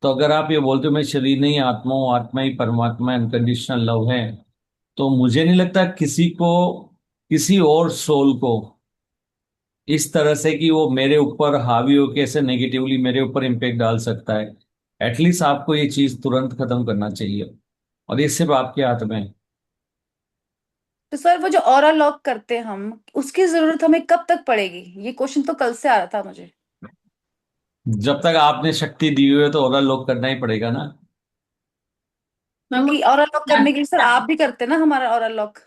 [SPEAKER 4] तो अगर आप ये बोलते हो मैं शरीर नहीं आत्मा हूँ, आत्मा ही परमात्मा, अनकंडीशनल लव है, तो मुझे नहीं लगता किसी को, किसी और सोल को इस तरह से कि वो मेरे ऊपर हावी होकर ऐसे नेगेटिवली मेरे ऊपर इम्पेक्ट डाल सकता है। एटलीस्ट आपको ये चीज तुरंत खत्म करना चाहिए, और ये सिर्फ आपके हाथ में है।
[SPEAKER 8] तो सर वो जो ऑरा लॉक करते हैं हम, उसकी जरूरत हमें कब तक पड़ेगी? ये क्वेश्चन तो कल से आ रहा था मुझे।
[SPEAKER 4] जब तक आपने शक्ति दी हुई है तो और लोग करना ही पड़ेगा ना।
[SPEAKER 3] मैम वो
[SPEAKER 8] क्योंकि ऑरा लॉक करने के लिए सर आप भी करते हैं ना हमारा ऑरा लॉक।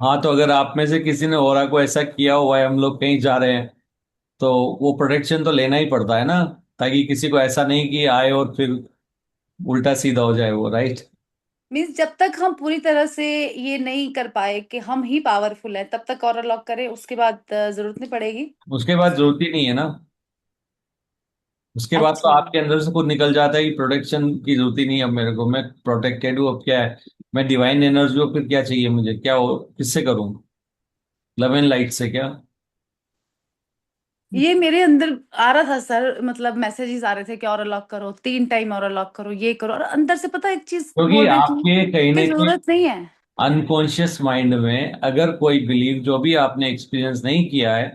[SPEAKER 4] हाँ, तो अगर आप में से किसी ने और को ऐसा किया हुआ है, हम लोग कहीं जा रहे हैं, तो वो प्रोटेक्शन तो लेना ही पड़ता है ना। ताकि किसी को ऐसा नहीं कि आए और फिर उल्टा सीधा हो जाए वो, राइट।
[SPEAKER 8] मीन्स जब तक हम पूरी तरह से ये नहीं कर पाए कि हम ही पावरफुल हैं, तब तक ऑरा लॉक करें, उसके बाद जरूरत नहीं पड़ेगी।
[SPEAKER 4] उसके बाद जरूरत ही नहीं है ना। उसके बाद तो
[SPEAKER 8] अच्छा।
[SPEAKER 4] आपके अंदर से खुद निकल जाता है कि प्रोटेक्शन की जरूरत ही नहीं है अब मेरे को, मैं प्रोटेक्टेड हूँ। अब क्या है, मैं डिवाइन एनर्जी हूँ, फिर क्या चाहिए मुझे, क्या हो, किससे करूँ, लव एंड लाइट से क्या।
[SPEAKER 8] ये मेरे अंदर आ रहा था सर, मतलब मैसेजेस आ रहे थे कि ऑरा लॉक करो, 3 टाइम ऑरा लॉक करो, ये करो, और अंदर से पता है एक चीज
[SPEAKER 4] क्योंकि
[SPEAKER 8] बोल रही थी
[SPEAKER 4] आपके कहीं
[SPEAKER 8] कि
[SPEAKER 4] ना कहीं
[SPEAKER 8] जरूरत नहीं है।
[SPEAKER 4] अनकॉन्शियस माइंड में अगर कोई बिलीव जो भी आपने एक्सपीरियंस नहीं किया है,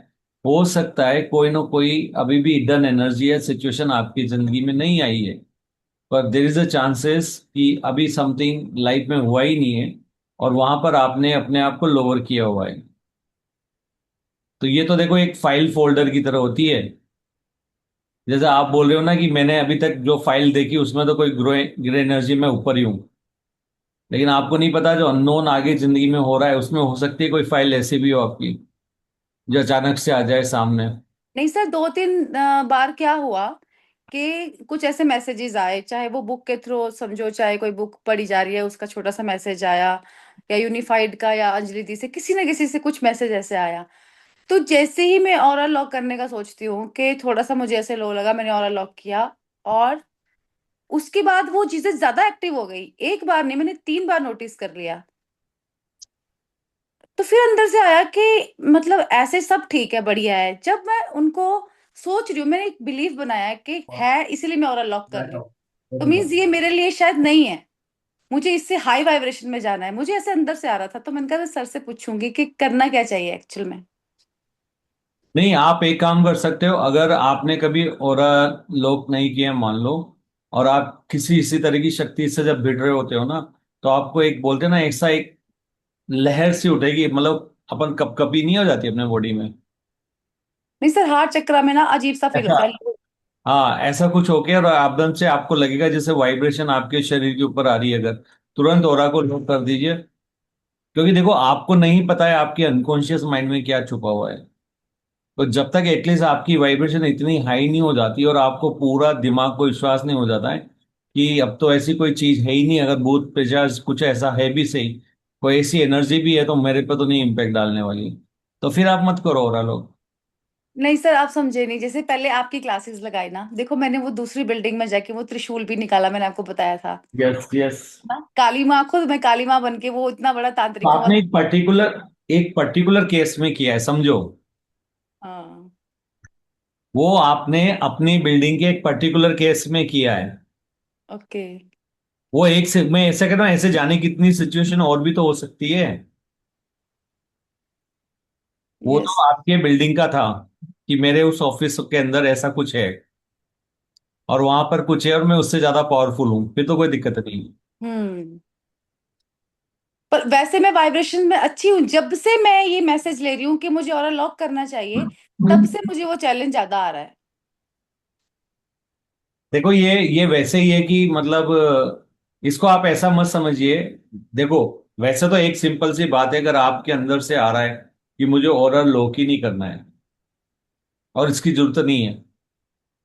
[SPEAKER 4] हो सकता है कोई ना कोई अभी भी हिडन एनर्जी या सिचुएशन आपकी जिंदगी में नहीं आई है, पर देर इज अ चांसेस कि अभी समथिंग लाइफ में हुआ ही नहीं है और वहां पर आपने अपने आप को लोअर किया हुआ है। तो ये तो देखो एक फाइल फोल्डर की तरह होती है। जैसे आप बोल रहे हो ना कि मैंने अभी तक जो फाइल देखी उसमें तो कोई ग्रे ग्रे एनर्जी में ऊपर ही हूँ, लेकिन आपको नहीं पता जो अननोन आगे जिंदगी में हो रहा है उसमें हो सकती है कोई फाइल ऐसी भी हो आपकी जो अचानक से आ जाए सामने।
[SPEAKER 8] नहीं सर, 2-3 बार क्या हुआ कि कुछ ऐसे मैसेजेस आए, चाहे वो बुक के थ्रू समझो, चाहे कोई बुक पढ़ी जा रही है उसका छोटा सा मैसेज आया, या यूनिफाइड का, या अंजलि दी से, किसी ना किसी से कुछ मैसेज ऐसे आया। तो जैसे ही मैं ऑरा लॉक करने का सोचती हूँ कि थोड़ा सा मुझे ऐसे लो लगा, मैंने ऑरा लॉक किया, और उसके बाद वो चीजें ज्यादा एक्टिव हो गई। एक बार नहीं, मैंने 3 बार नोटिस कर लिया। तो फिर अंदर से आया कि मतलब ऐसे सब ठीक है, बढ़िया है। जब मैं उनको सोच रही हूँ, मैंने एक बिलीव बनाया है कि है, इसीलिए मैं ऑरा लॉक कर रही हूँ। तो मीन्स ये मेरे लिए शायद नहीं है, मुझे इससे हाई वाइब्रेशन में जाना है, मुझे ऐसे अंदर से आ रहा था। तो मैंने कहा मैं सर से पूछूंगी कि करना क्या चाहिए एक्चुअल में।
[SPEAKER 4] नहीं, आप एक काम कर सकते हो, अगर आपने कभी और लोक नहीं किया मान लो, और आप किसी इसी तरह की शक्ति से जब भिड़ रहे होते हो ना, तो आपको एक बोलते हैं ना, ऐसा एक लहर सी उठेगी, मतलब अपन कपकपी नहीं हो जाती अपने बॉडी में।
[SPEAKER 8] नहीं सर, हार्ट चक्र में ना अजीब सा फील
[SPEAKER 4] ऐसा,
[SPEAKER 8] होता है।
[SPEAKER 4] हाँ ऐसा कुछ हो गया और एकदम से आपको लगेगा जैसे वाइब्रेशन आपके शरीर के ऊपर आ रही है, अगर तुरंत ऑरा को लॉक कर दीजिए। क्योंकि देखो आपको नहीं पता है आपके अनकॉन्शियस माइंड में क्या छुपा हुआ है। तो जब तक एटलीस्ट आपकी वाइब्रेशन इतनी हाई नहीं हो जाती और आपको पूरा दिमाग को विश्वास नहीं हो जाता है कि अब तो ऐसी कोई चीज है ही नहीं, अगर भूत पिशाच कुछ ऐसा है भी सही, कोई ऐसी एनर्जी भी है तो मेरे पे तो नहीं इम्पेक्ट डालने वाली, तो फिर आप मत करो ओरा लोग।
[SPEAKER 8] नहीं सर, आप समझे नहीं। जैसे पहले आपकी क्लासेस लगाई ना, देखो मैंने वो दूसरी बिल्डिंग में जाके वो त्रिशूल भी निकाला, मैंने आपको बताया था
[SPEAKER 4] यस यस।
[SPEAKER 8] ना, काली माँ, खुद मैं काली माँ बन के वो इतना बड़ा तांत्रिकों
[SPEAKER 4] आपने
[SPEAKER 8] वाला।
[SPEAKER 4] एक पर्टिकुलर केस में किया है, समझो।
[SPEAKER 8] हाँ।
[SPEAKER 4] वो आपने अपनी बिल्डिंग के एक पर्टिकुलर केस में किया है।
[SPEAKER 8] ओके।
[SPEAKER 4] वो एक से मैं ऐसा कह रहा हूं, ऐसे जाने कितनी सिचुएशन और भी तो हो सकती है। वो तो
[SPEAKER 8] यस।
[SPEAKER 4] आपके बिल्डिंग का था कि मेरे उस ऑफिस के अंदर ऐसा कुछ है और वहां पर कुछ है और मैं उससे ज्यादा पावरफुल हूँ, फिर तो कोई दिक्कत नहीं।
[SPEAKER 8] हम्म। पर वैसे मैं वाइब्रेशन में अच्छी हूँ, जब से मैं ये मैसेज ले रही हूँ कि मुझे और लॉक करना चाहिए, तब से मुझे वो चैलेंज ज्यादा आ रहा है।
[SPEAKER 4] देखो ये वैसे ही है कि मतलब इसको आप ऐसा मत समझिए। देखो, वैसे तो एक सिंपल सी बात है, अगर आपके अंदर से आ रहा है कि मुझे और लोक ही नहीं करना है और इसकी जरूरत नहीं है,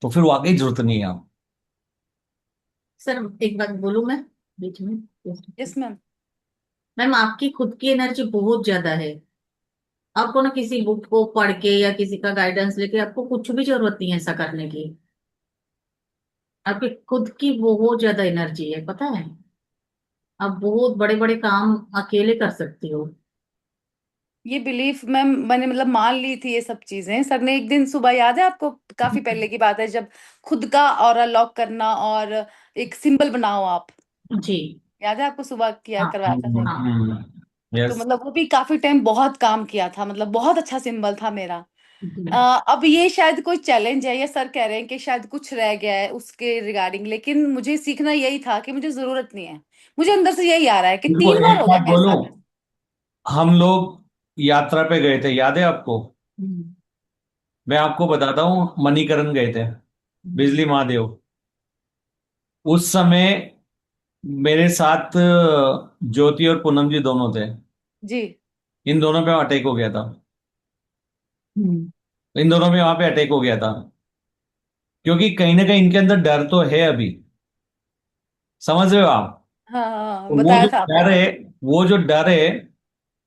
[SPEAKER 4] तो फिर वाकई जरूरत नहीं है आप।
[SPEAKER 9] सर एक बात बोलूं मैं बीच में?
[SPEAKER 8] Yes ma'am.
[SPEAKER 9] मैम आपकी खुद की एनर्जी बहुत ज्यादा है। आपको ना किसी बुक को पढ़ के या किसी का गाइडेंस लेके आपको कुछ भी जरूरत नहीं है ऐसा करने की। आपकी खुद की बहुत ज्यादा एनर्जी है, पता है। आप बहुत बड़े बड़े काम अकेले कर सकती हो।
[SPEAKER 8] ये बिलीफ मैम मैंने मतलब मान ली थी ये सब चीजें। सर ने एक दिन सुबह, याद है आपको, काफी पहले की बात है, जब खुद का ऑरा लॉक करना और एक सिंबल बनाओ आप,
[SPEAKER 9] जी।
[SPEAKER 8] याद है आपको, सुबह किया
[SPEAKER 9] हाँ
[SPEAKER 8] करवाया था सर ने।
[SPEAKER 9] हाँ।
[SPEAKER 8] तो
[SPEAKER 4] यस।
[SPEAKER 8] मतलब वो भी काफी टाइम बहुत काम किया था, मतलब बहुत अच्छा सिंबल था मेरा।
[SPEAKER 9] जी।
[SPEAKER 8] अब ये शायद कोई चैलेंज है, या सर कह रहे हैं कि शायद कुछ रह गया है उसके रिगार्डिंग, लेकिन मुझे सीखना यही था कि मुझे जरूरत नहीं है। मुझे अंदर से यही आ रहा है कि
[SPEAKER 4] देखो
[SPEAKER 8] 3 बार
[SPEAKER 4] एक
[SPEAKER 8] हो गया
[SPEAKER 4] बात
[SPEAKER 8] मेरे
[SPEAKER 4] बोलूं,
[SPEAKER 8] साथ।
[SPEAKER 4] हम लोग यात्रा पे गए थे, याद है आपको?
[SPEAKER 9] हम्म,
[SPEAKER 4] मैं आपको बताता हूँ, मणिकरण गए थे, बिजली महादेव। उस समय मेरे साथ ज्योति और पूनम जी दोनों थे।
[SPEAKER 8] जी।
[SPEAKER 4] इन दोनों पे अटैक हो गया था।
[SPEAKER 9] हम्म,
[SPEAKER 4] इन दोनों पे वहां पे अटैक हो गया था, क्योंकि कहीं ना कहीं इनके अंदर डर तो है अभी, समझ रहे हो आप?
[SPEAKER 8] हाँ,
[SPEAKER 4] तो वो
[SPEAKER 8] बताया
[SPEAKER 4] जो
[SPEAKER 8] था
[SPEAKER 4] डर
[SPEAKER 8] आपने।
[SPEAKER 4] है, वो जो डर है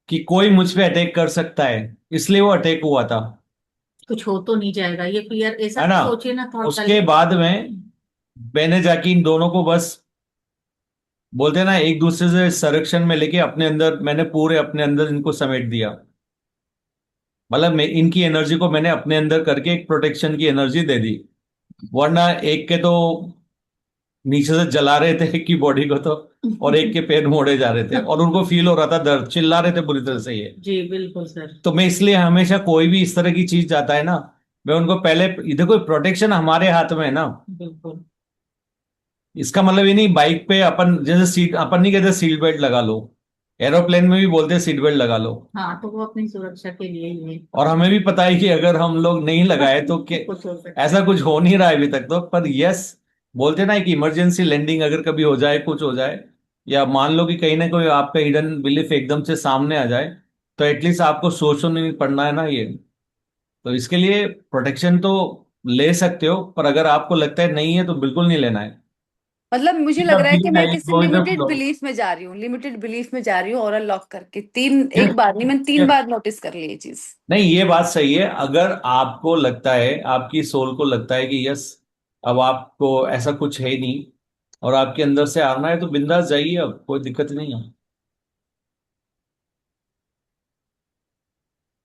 [SPEAKER 4] कि कोई मुझ पे अटैक कर सकता है, इसलिए वो अटैक हुआ था,
[SPEAKER 9] कुछ हो तो नहीं जाएगा, ये फियर, ऐसा
[SPEAKER 4] है
[SPEAKER 9] तो
[SPEAKER 4] ना।
[SPEAKER 9] सोचिए ना थोड़ा
[SPEAKER 4] उसके
[SPEAKER 9] पहले।
[SPEAKER 4] बाद में मैंने जाके इन दोनों को बस बोलते हैं ना, एक दूसरे से संरक्षण में लेके अपने अंदर, मैंने पूरे अपने अंदर इनको समेट दिया। मतलब मैं इनकी एनर्जी को मैंने अपने अंदर करके एक प्रोटेक्शन की एनर्जी दे दी। वरना एक के तो नीचे से जला रहे थे की बॉडी को तो, और एक के पैर मोड़े जा रहे थे और उनको फील हो रहा था दर्द, चिल्ला रहे थे बुरी तरह से ये।
[SPEAKER 9] जी बिल्कुल सर।
[SPEAKER 4] तो मैं इसलिए हमेशा कोई भी इस तरह की चीज जाता है ना, मैं उनको पहले, देखो प्रोटेक्शन हमारे हाथ में है ना।
[SPEAKER 9] बिल्कुल।
[SPEAKER 4] इसका मतलब ये नहीं बाइक पे अपन जैसे सीट, अपन नहीं कहते सीट बेल्ट लगा लो, एरोप्लेन में भी बोलते हैं सीट बेल्ट लगा लो।
[SPEAKER 9] हाँ, तो वो अपनी सुरक्षा के लिए ही है।
[SPEAKER 4] और हमें भी पता है कि अगर हम लोग नहीं लगाए तो
[SPEAKER 9] कुछ हो सकता
[SPEAKER 4] ऐसा
[SPEAKER 9] है।
[SPEAKER 4] कुछ हो नहीं रहा है अभी तक तो, पर यस, बोलते ना कि इमरजेंसी लैंडिंग अगर कभी हो जाए, कुछ हो जाए, या मान लो कि कहीं ना कोई आपका हिडन बिलीफ एकदम से सामने आ जाए, तो एटलीस्ट आपको सोचना नहीं पड़ना है ना ये। तो इसके लिए प्रोटेक्शन तो ले सकते हो, पर अगर आपको लगता है नहीं है तो बिल्कुल नहीं लेना है।
[SPEAKER 8] मतलब मुझे लग
[SPEAKER 4] जब
[SPEAKER 8] रहा है कि
[SPEAKER 4] फीलिंग
[SPEAKER 8] मैं
[SPEAKER 4] आएगी
[SPEAKER 8] किसी
[SPEAKER 4] वो इधर
[SPEAKER 8] लिमिटेड
[SPEAKER 4] लो।
[SPEAKER 8] बिलीफ में जा रही हूँ, लिमिटेड बिलीफ में जा रही हूँ, और लॉक करके तीन, एक बार नहीं, मैंने 3 बार नोटिस कर ली ये चीज।
[SPEAKER 4] नहीं, ये बात सही है। अगर आपको लगता है, आपकी सोल को लगता है कि यस, अब आपको ऐसा कुछ है ही नहीं और आपके अंदर से आना है, तो बिंदास जाइए, अब कोई दिक्कत नहीं है।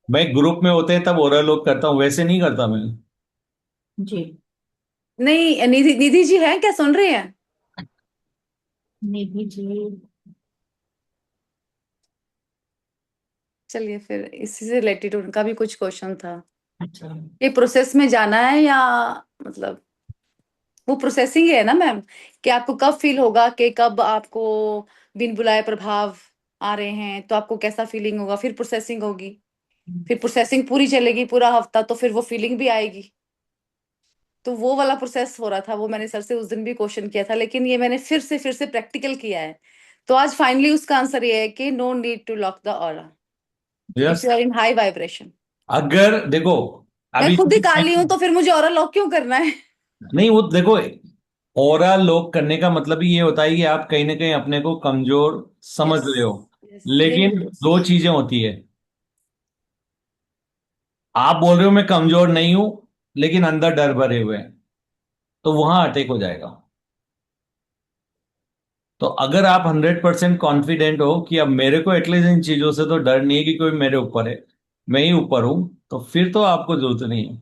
[SPEAKER 4] मैं ग्रुप में होते हैं तब ओरल लोग करता हूँ, वैसे नहीं करता मैं।
[SPEAKER 9] जी।
[SPEAKER 8] नहीं, निधि निधि जी हैं क्या, सुन रहे हैं?
[SPEAKER 9] निधि जी।
[SPEAKER 8] चलिए फिर इसी से रिलेटेड उनका भी कुछ क्वेश्चन था।
[SPEAKER 9] अच्छा।
[SPEAKER 8] ये प्रोसेस में जाना है या मतलब वो प्रोसेसिंग है ना मैम, कि आपको कब फील होगा कि कब आपको बिन बुलाए प्रभाव आ रहे हैं, तो आपको कैसा फीलिंग होगा, फिर प्रोसेसिंग होगी, फिर प्रोसेसिंग पूरी चलेगी पूरा हफ्ता, तो फिर वो फीलिंग भी आएगी। तो वो वाला प्रोसेस हो रहा था, वो मैंने सर से उस दिन भी क्वेश्चन किया था, लेकिन ये मैंने फिर से प्रैक्टिकल किया है। तो आज फाइनली उसका आंसर ये है कि no need to lock the aura if
[SPEAKER 4] yes,
[SPEAKER 8] you are in high vibration.
[SPEAKER 4] अगर देखो
[SPEAKER 8] मैं
[SPEAKER 4] अभी
[SPEAKER 8] खुद ही काली हूं तो फिर मुझे ऑरा लॉक क्यों करना है?
[SPEAKER 4] नहीं, वो देखो, ओरा लोग करने का मतलब ही ये होता है कि आप कहीं ना कहीं अपने को कमजोर समझ
[SPEAKER 8] यस,
[SPEAKER 4] रहे हो।
[SPEAKER 8] यस,
[SPEAKER 4] लेकिन
[SPEAKER 8] लिमिट।
[SPEAKER 4] दो चीजें होती है, आप बोल रहे हो मैं कमजोर नहीं हूं, लेकिन अंदर डर भरे हुए हैं, तो वहां अटैक हो जाएगा। तो अगर आप 100% कॉन्फिडेंट हो कि अब मेरे को एटलीस्ट इन चीजों से तो डर नहीं है कि कोई मेरे ऊपर है, मैं ही ऊपर हूं, तो फिर तो आपको जरूरत नहीं है।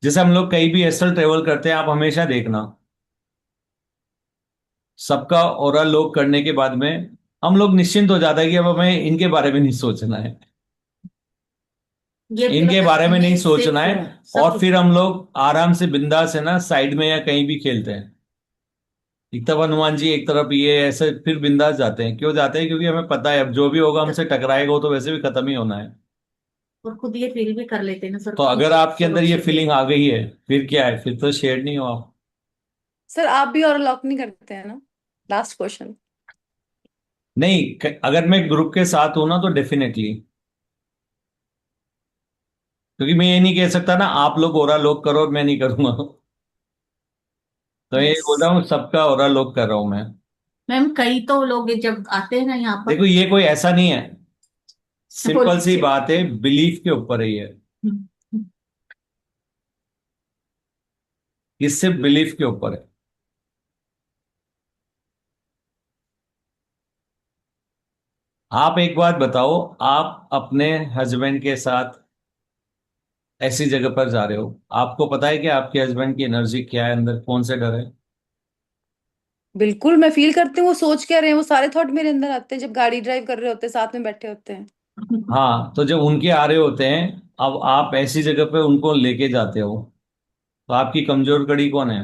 [SPEAKER 4] जैसे हम लोग कहीं भी एस्ट्रल ट्रेवल करते हैं, आप हमेशा देखना, सबका ओरल लोग करने के बाद में हम लोग निश्चिंत हो जाता है कि अब हमें इनके बारे में नहीं सोचना है,
[SPEAKER 9] ये फील
[SPEAKER 4] इनके
[SPEAKER 9] होता
[SPEAKER 4] बारे
[SPEAKER 9] है
[SPEAKER 4] में नहीं
[SPEAKER 9] मैं
[SPEAKER 4] सोचना
[SPEAKER 9] सेफ
[SPEAKER 4] है।
[SPEAKER 9] हूँ, सब
[SPEAKER 4] और
[SPEAKER 9] कुछ।
[SPEAKER 4] फिर हम लोग आराम से बिंदास है ना, साइड में या कहीं भी खेलते हैं, एक तरफ हनुमान जी एक तरफ ये, ऐसे फिर बिंदास जाते हैं। क्यों जाते हैं? क्योंकि हमें पता है अब जो भी होगा हमसे टकराएगा, वो तो वैसे भी खत्म ही होना है।
[SPEAKER 9] और खुद ये फील भी कर लेते हैं ना सर,
[SPEAKER 4] तो
[SPEAKER 9] खुद
[SPEAKER 4] अगर आपके अंदर ये
[SPEAKER 9] सुरक्षित है।
[SPEAKER 4] फीलिंग आ गई है, फिर क्या है? फिर तो शेयर नहीं हो आप।
[SPEAKER 8] सर आप भी ऑरा लॉक नहीं करते हैं ना? Last question.
[SPEAKER 4] नहीं, अगर मैं ग्रुप के साथ हूं ना तो डेफिनेटली, क्योंकि मैं ये नहीं कह सकता ना आप लोग ओरा लोग करो और मैं नहीं करूंगा। तो ये
[SPEAKER 8] यस।
[SPEAKER 4] बोल रहा हूँ सबका ओरा लोग कर रहा हूं मैं।
[SPEAKER 9] मैम कई तो लोग जब आते हैं ना यहाँ पर।
[SPEAKER 4] देखो ये कोई ऐसा नहीं है, सिंपल सी
[SPEAKER 9] बोलिए।
[SPEAKER 4] बात है, बिलीफ के ऊपर है ये।
[SPEAKER 9] हम्म।
[SPEAKER 4] ये सिर्फ बिलीफ के ऊपर है। आप एक बात बताओ, आप अपने हस्बैंड के साथ ऐसी जगह पर जा रहे हो, आपको पता है कि आपके हस्बैंड की एनर्जी क्या है अंदर, कौन से डर है?
[SPEAKER 8] बिल्कुल मैं फील करती हूँ, वो सोच क्या रहे हैं, वो सारे थॉट मेरे अंदर आते हैं जब गाड़ी ड्राइव कर रहे होते हैं, साथ में बैठे होते हैं।
[SPEAKER 4] हाँ, तो जब उनके आ रहे होते हैं, अब आप ऐसी जगह पे उनको लेके जाते हो, तो आपकी कमजोर कड़ी कौन है?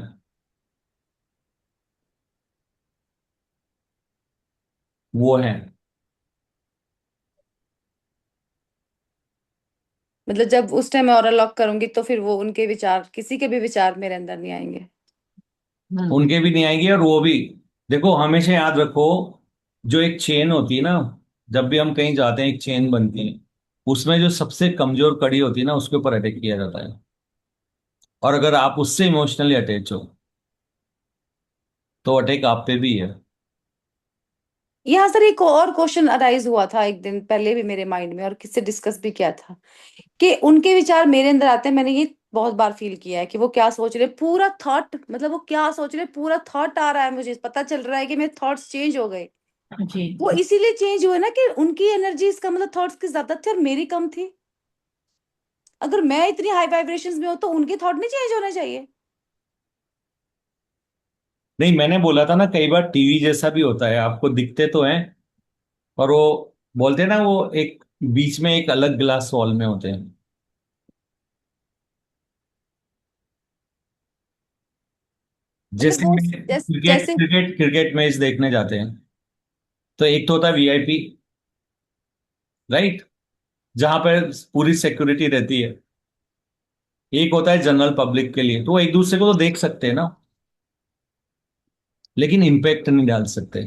[SPEAKER 4] वो है।
[SPEAKER 8] मतलब जब उस टाइम मैं ऑरा लॉक करूंगी तो फिर वो उनके विचार, किसी के भी विचार मेरे अंदर नहीं आएंगे।
[SPEAKER 4] उनके भी नहीं आएंगे और वो भी। देखो हमेशा याद रखो, जो एक चेन होती है ना, जब भी हम कहीं जाते हैं एक चेन बनती है, उसमें जो सबसे कमजोर कड़ी होती है ना, उसके ऊपर अटैक किया जाता है। और अगर आप उससे इमोशनली अटैच हो तो अटैक आप पे भी है।
[SPEAKER 8] यहाँ सर एक और क्वेश्चन अराइज हुआ था एक दिन पहले भी मेरे माइंड में, और किससे डिस्कस भी किया था, कि उनके विचार मेरे अंदर आते हैं। मैंने ये बहुत बार फील किया है कि वो क्या सोच रहे, पूरा थॉट, मतलब वो क्या सोच रहे, पूरा थॉट आ रहा है, मुझे पता चल रहा है कि मेरे थॉट्स चेंज हो गए।
[SPEAKER 9] जी।
[SPEAKER 8] वो इसीलिए चेंज हुए ना कि उनकी एनर्जी, इसका मतलब थॉट्स की ज्यादा थी और मेरी कम थी। अगर मैं इतनी हाई वाइब्रेशंस में हूं तो उनके थॉट नहीं चेंज होने चाहिए?
[SPEAKER 4] नहीं, मैंने बोला था ना, कई बार टीवी जैसा भी होता है, आपको दिखते तो हैं और वो बोलते हैं ना, वो एक बीच में एक अलग ग्लास वॉल में होते हैं।
[SPEAKER 8] मतलब
[SPEAKER 4] जैसे
[SPEAKER 8] वो
[SPEAKER 4] में क्रिकेट
[SPEAKER 8] जैसे
[SPEAKER 4] क्रिकेट क्रिकेट मैच देखने जाते हैं तो एक तो होता है वीआईपी, राइट, जहां पर पूरी सिक्योरिटी रहती है। एक होता है जनरल पब्लिक के लिए, तो वो एक दूसरे को तो देख सकते हैं ना, लेकिन इम्पैक्ट नहीं डाल सकते।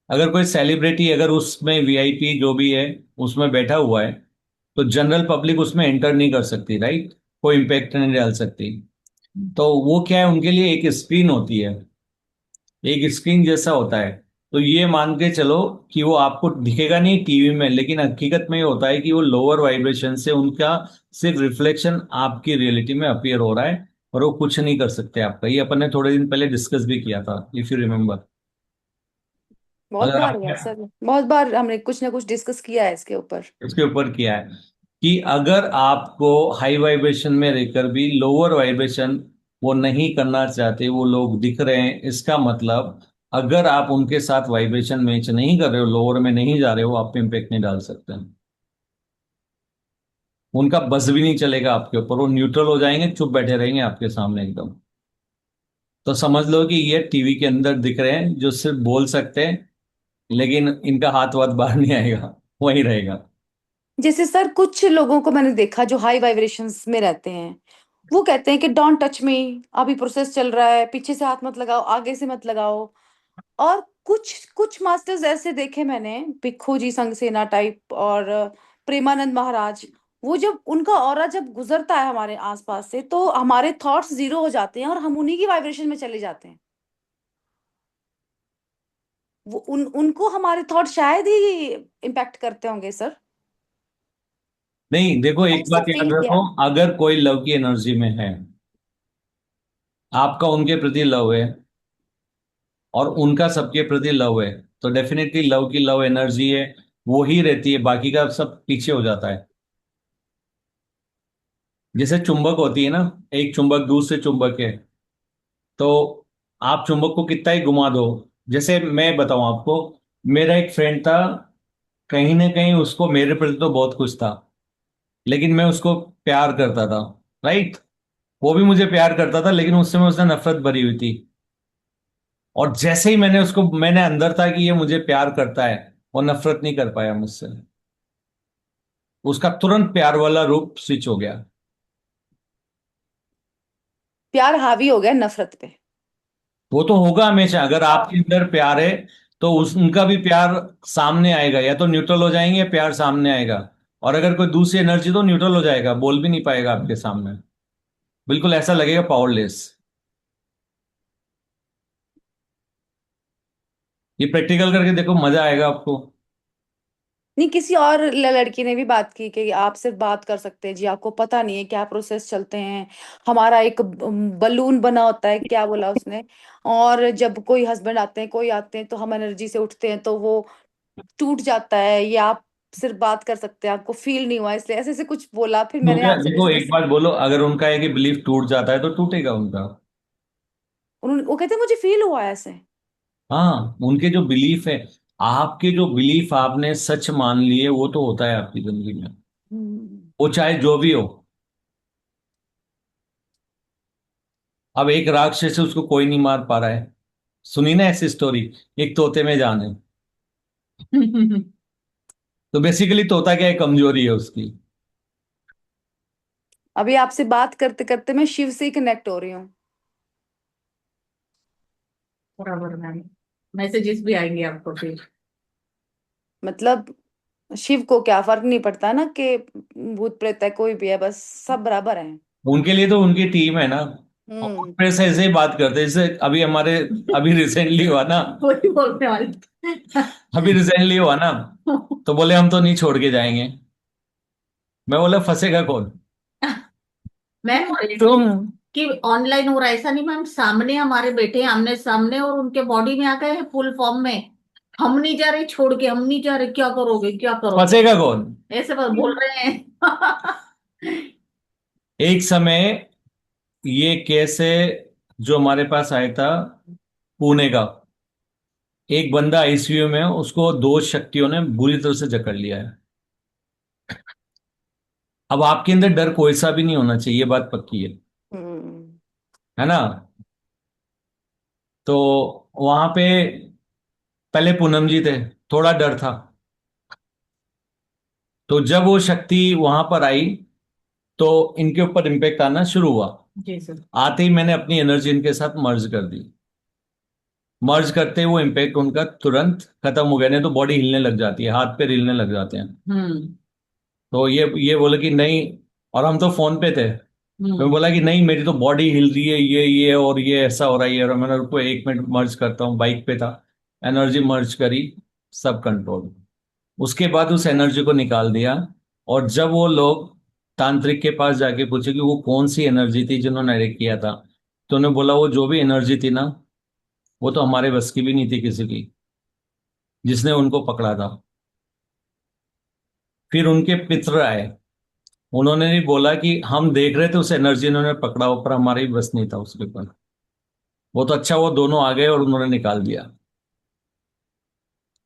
[SPEAKER 4] अगर कोई सेलिब्रिटी अगर उसमें वीआईपी जो भी है उसमें बैठा हुआ है तो जनरल पब्लिक उसमें एंटर नहीं कर सकती, राइट, कोई इम्पैक्ट नहीं डाल सकती। तो वो क्या है, उनके लिए एक स्क्रीन होती है, एक स्क्रीन जैसा होता है। तो ये मान के चलो कि वो आपको दिखेगा नहीं टीवी में, लेकिन हकीकत में ये होता है कि वो लोअर वाइब्रेशन से उनका सिर्फ रिफ्लेक्शन आपकी रियलिटी में अपीयर हो रहा है, और वो कुछ नहीं कर सकते आपका। ये अपन ने थोड़े दिन पहले डिस्कस भी किया था, इफ यू रिमेम्बर।
[SPEAKER 8] बहुत
[SPEAKER 4] अगर
[SPEAKER 8] बार
[SPEAKER 4] आप
[SPEAKER 8] हुआ सर, बहुत बार हमने कुछ ना कुछ डिस्कस किया है इसके ऊपर।
[SPEAKER 4] इसके ऊपर किया है कि अगर आपको हाई वाइब्रेशन में रहकर भी लोअर वाइब्रेशन वो नहीं करना चाहते, वो लोग दिख रहे हैं, इसका मतलब अगर आप उनके साथ वाइब्रेशन मैच नहीं कर रहे हो, लोअर में नहीं जा रहे हो, आप पे इम्पेक्ट नहीं डाल सकते। उनका बस भी नहीं चलेगा आपके ऊपर, वो न्यूट्रल हो जाएंगे, चुप बैठे रहेंगे आपके सामने एकदम। तो समझ लो कि ये टीवी के अंदर दिख रहे हैं जो सिर्फ बोल सकते हैं, लेकिन इनका हाथ वाथ बाहर नहीं आएगा, वही रहेगा।
[SPEAKER 8] जैसे सर कुछ लोगों को मैंने देखा जो हाई वाइब्रेशंस में रहते हैं, वो कहते हैं कि डोंट टच मी, अभी प्रोसेस चल रहा है, पीछे से हाथ मत लगाओ, आगे से मत लगाओ। और कुछ कुछ मास्टर्स ऐसे देखे मैंने, भिक्खू जी संगसेना टाइप और प्रेमानंद महाराज, वो जब उनका ऑरा जब गुजरता है हमारे आसपास से तो हमारे थॉट्स जीरो हो जाते हैं और हम उन्हीं की वाइब्रेशन में चले जाते हैं। वो उनको हमारे थॉट शायद ही इम्पैक्ट करते होंगे सर।
[SPEAKER 4] नहीं, देखो एक
[SPEAKER 8] ऐसा
[SPEAKER 4] बात याद
[SPEAKER 8] फील किया
[SPEAKER 4] रखो,
[SPEAKER 8] है।
[SPEAKER 4] अगर कोई लव की एनर्जी में है, आपका उनके प्रति लव है और उनका सबके प्रति लव है, तो डेफिनेटली लव की लव एनर्जी है, वो ही रहती है, बाकी का सब पीछे हो जाता है। जैसे चुंबक होती है ना, एक चुंबक दूसरे चुंबक है, तो आप चुंबक को कितना ही घुमा दो। जैसे मैं बताऊं आपको, मेरा एक फ्रेंड था, कहीं ना कहीं उसको मेरे प्रति तो बहुत कुछ था, लेकिन मैं उसको प्यार करता था, राइट, वो भी मुझे प्यार करता था, लेकिन उस समय उसने नफरत भरी हुई थी। और जैसे ही मैंने अंदर था कि ये मुझे प्यार करता है, वो नफरत नहीं कर पाया मुझसे, उसका तुरंत प्यार वाला रूप स्विच हो गया।
[SPEAKER 8] प्यार हावी हो गया नफरत पे।
[SPEAKER 4] वो तो होगा हमेशा, अगर आपके अंदर प्यार है तो उनका भी प्यार सामने आएगा, या तो न्यूट्रल हो जाएंगे या प्यार सामने आएगा। और अगर कोई दूसरी एनर्जी तो न्यूट्रल हो जाएगा, बोल भी नहीं पाएगा आपके सामने, बिल्कुल ऐसा लगेगा पावरलेस। ये प्रैक्टिकल करके देखो, मजा आएगा आपको।
[SPEAKER 8] नहीं, किसी और लड़की ने भी बात की कि आप सिर्फ बात कर सकते हैं जी, आपको पता नहीं है क्या प्रोसेस चलते हैं। हमारा एक बलून बना होता है, क्या बोला उसने, और जब कोई हस्बैंड आते हैं, कोई आते हैं तो हम एनर्जी से उठते हैं तो वो टूट जाता है, ये आप सिर्फ बात कर सकते हैं, आपको फील नहीं हुआ इसलिए, ऐसे ऐसे कुछ बोला। फिर
[SPEAKER 4] तो
[SPEAKER 8] मैंने
[SPEAKER 4] क्या,
[SPEAKER 8] आपसे
[SPEAKER 4] देखो एक
[SPEAKER 8] डिस्कस,
[SPEAKER 4] बात बोलो, अगर उनका है कि बिलीफ टूट जाता है तो टूटेगा उनका।
[SPEAKER 8] उन्होंने वो कहते हैं मुझे फील हुआ ऐसे।
[SPEAKER 4] हाँ, उनके जो बिलीफ है, आपके जो बिलीफ आपने सच मान लिए, वो तो होता है आपकी जिंदगी में,
[SPEAKER 8] हम्म।
[SPEAKER 4] वो चाहे जो भी हो। अब एक राक्षस है, उसको कोई नहीं मार पा रहा है, सुनी ना ऐसी स्टोरी, एक तोते में जान है। तो बेसिकली तोता क्या है, कमजोरी है उसकी।
[SPEAKER 8] अभी आपसे बात करते करते मैं शिव से कनेक्ट हो रही हूँ।
[SPEAKER 9] बराबर मैम, मैसेजेस भी आएंगे आपको फिर।
[SPEAKER 8] मतलब शिव को क्या फर्क नहीं पड़ता ना कि भूत प्रेत है कोई भी है, बस सब बराबर है।
[SPEAKER 4] उनके लिए तो उनकी टीम है ना। और
[SPEAKER 8] हम्म।
[SPEAKER 4] प्रेस ऐसे ही बात करते हैं, जैसे अभी रिसेंटली हुआ ना।
[SPEAKER 9] वही बोलने वाली थी।
[SPEAKER 4] अभी रिसेंटली हुआ ना, तो बोले हम तो नहीं छोड़ के जाएंगे। मैं बोला फंसेगा कौन?
[SPEAKER 9] मैम
[SPEAKER 4] तुम।
[SPEAKER 9] कि ऑनलाइन हो रहा है, ऐसा नहीं मैम, सामने हमारे बैठे हैं, आमने सामने, और उनके बॉडी में आ गए हैं फुल फॉर्म में। हम नहीं जा रहे छोड़ के, हम नहीं जा रहे, क्या करोगे क्या करोगे,
[SPEAKER 4] फंसेगा कौन?
[SPEAKER 9] ऐसे बस बोल रहे हैं।
[SPEAKER 4] एक समय ये केस है जो हमारे पास आया था, पुणे का। एक बंदा आईसीयू में है, उसको दो शक्तियों ने बुरी तरह से जकड़ लिया है। अब आपके अंदर डर कोई सा भी नहीं होना चाहिए, ये बात पक्की
[SPEAKER 8] हम्म।
[SPEAKER 4] है ना। तो वहां पे पहले पूनम जी थे, थोड़ा डर था। तो जब वो शक्ति वहां पर आई, तो इनके ऊपर इम्पेक्ट आना शुरू हुआ।
[SPEAKER 9] जी सर।
[SPEAKER 4] आते ही मैंने अपनी एनर्जी इनके साथ मर्ज कर दी। मर्ज करते ही वो इम्पेक्ट उनका तुरंत खत्म हो गया, नहीं तो बॉडी हिलने लग जाती है, हाथ पैर हिलने लग जाते हैं।
[SPEAKER 9] हम्म।
[SPEAKER 4] तो ये बोले कि नहीं। और हम तो फोन पे थे। मैं
[SPEAKER 9] हम्म।
[SPEAKER 4] बोला कि नहीं, मेरी तो बॉडी हिल रही है, ये और ये ऐसा हो रहा है, और मैंने उसको 1 मिनट मर्ज करता हूँ, बाइक पे था। एनर्जी मर्ज करी, सब कंट्रोल। उसके बाद उस एनर्जी को निकाल दिया। और जब वो लोग तांत्रिक के पास जाके पूछे कि वो कौन सी एनर्जी थी जिन्होंने अटैक किया था, तो उन्होंने बोला वो जो भी एनर्जी थी ना, वो तो हमारे बस की भी नहीं थी किसी की, जिसने उनको पकड़ा था। फिर उनके पितर आए। उन्होंने नहीं बोला कि हम देख रहे थे उस एनर्जी उन्होंने पकड़ा, ऊपर हमारे भी बस नहीं था उसके ऊपर। वो तो अच्छा, वो दोनों आ गए और उन्होंने निकाल दिया,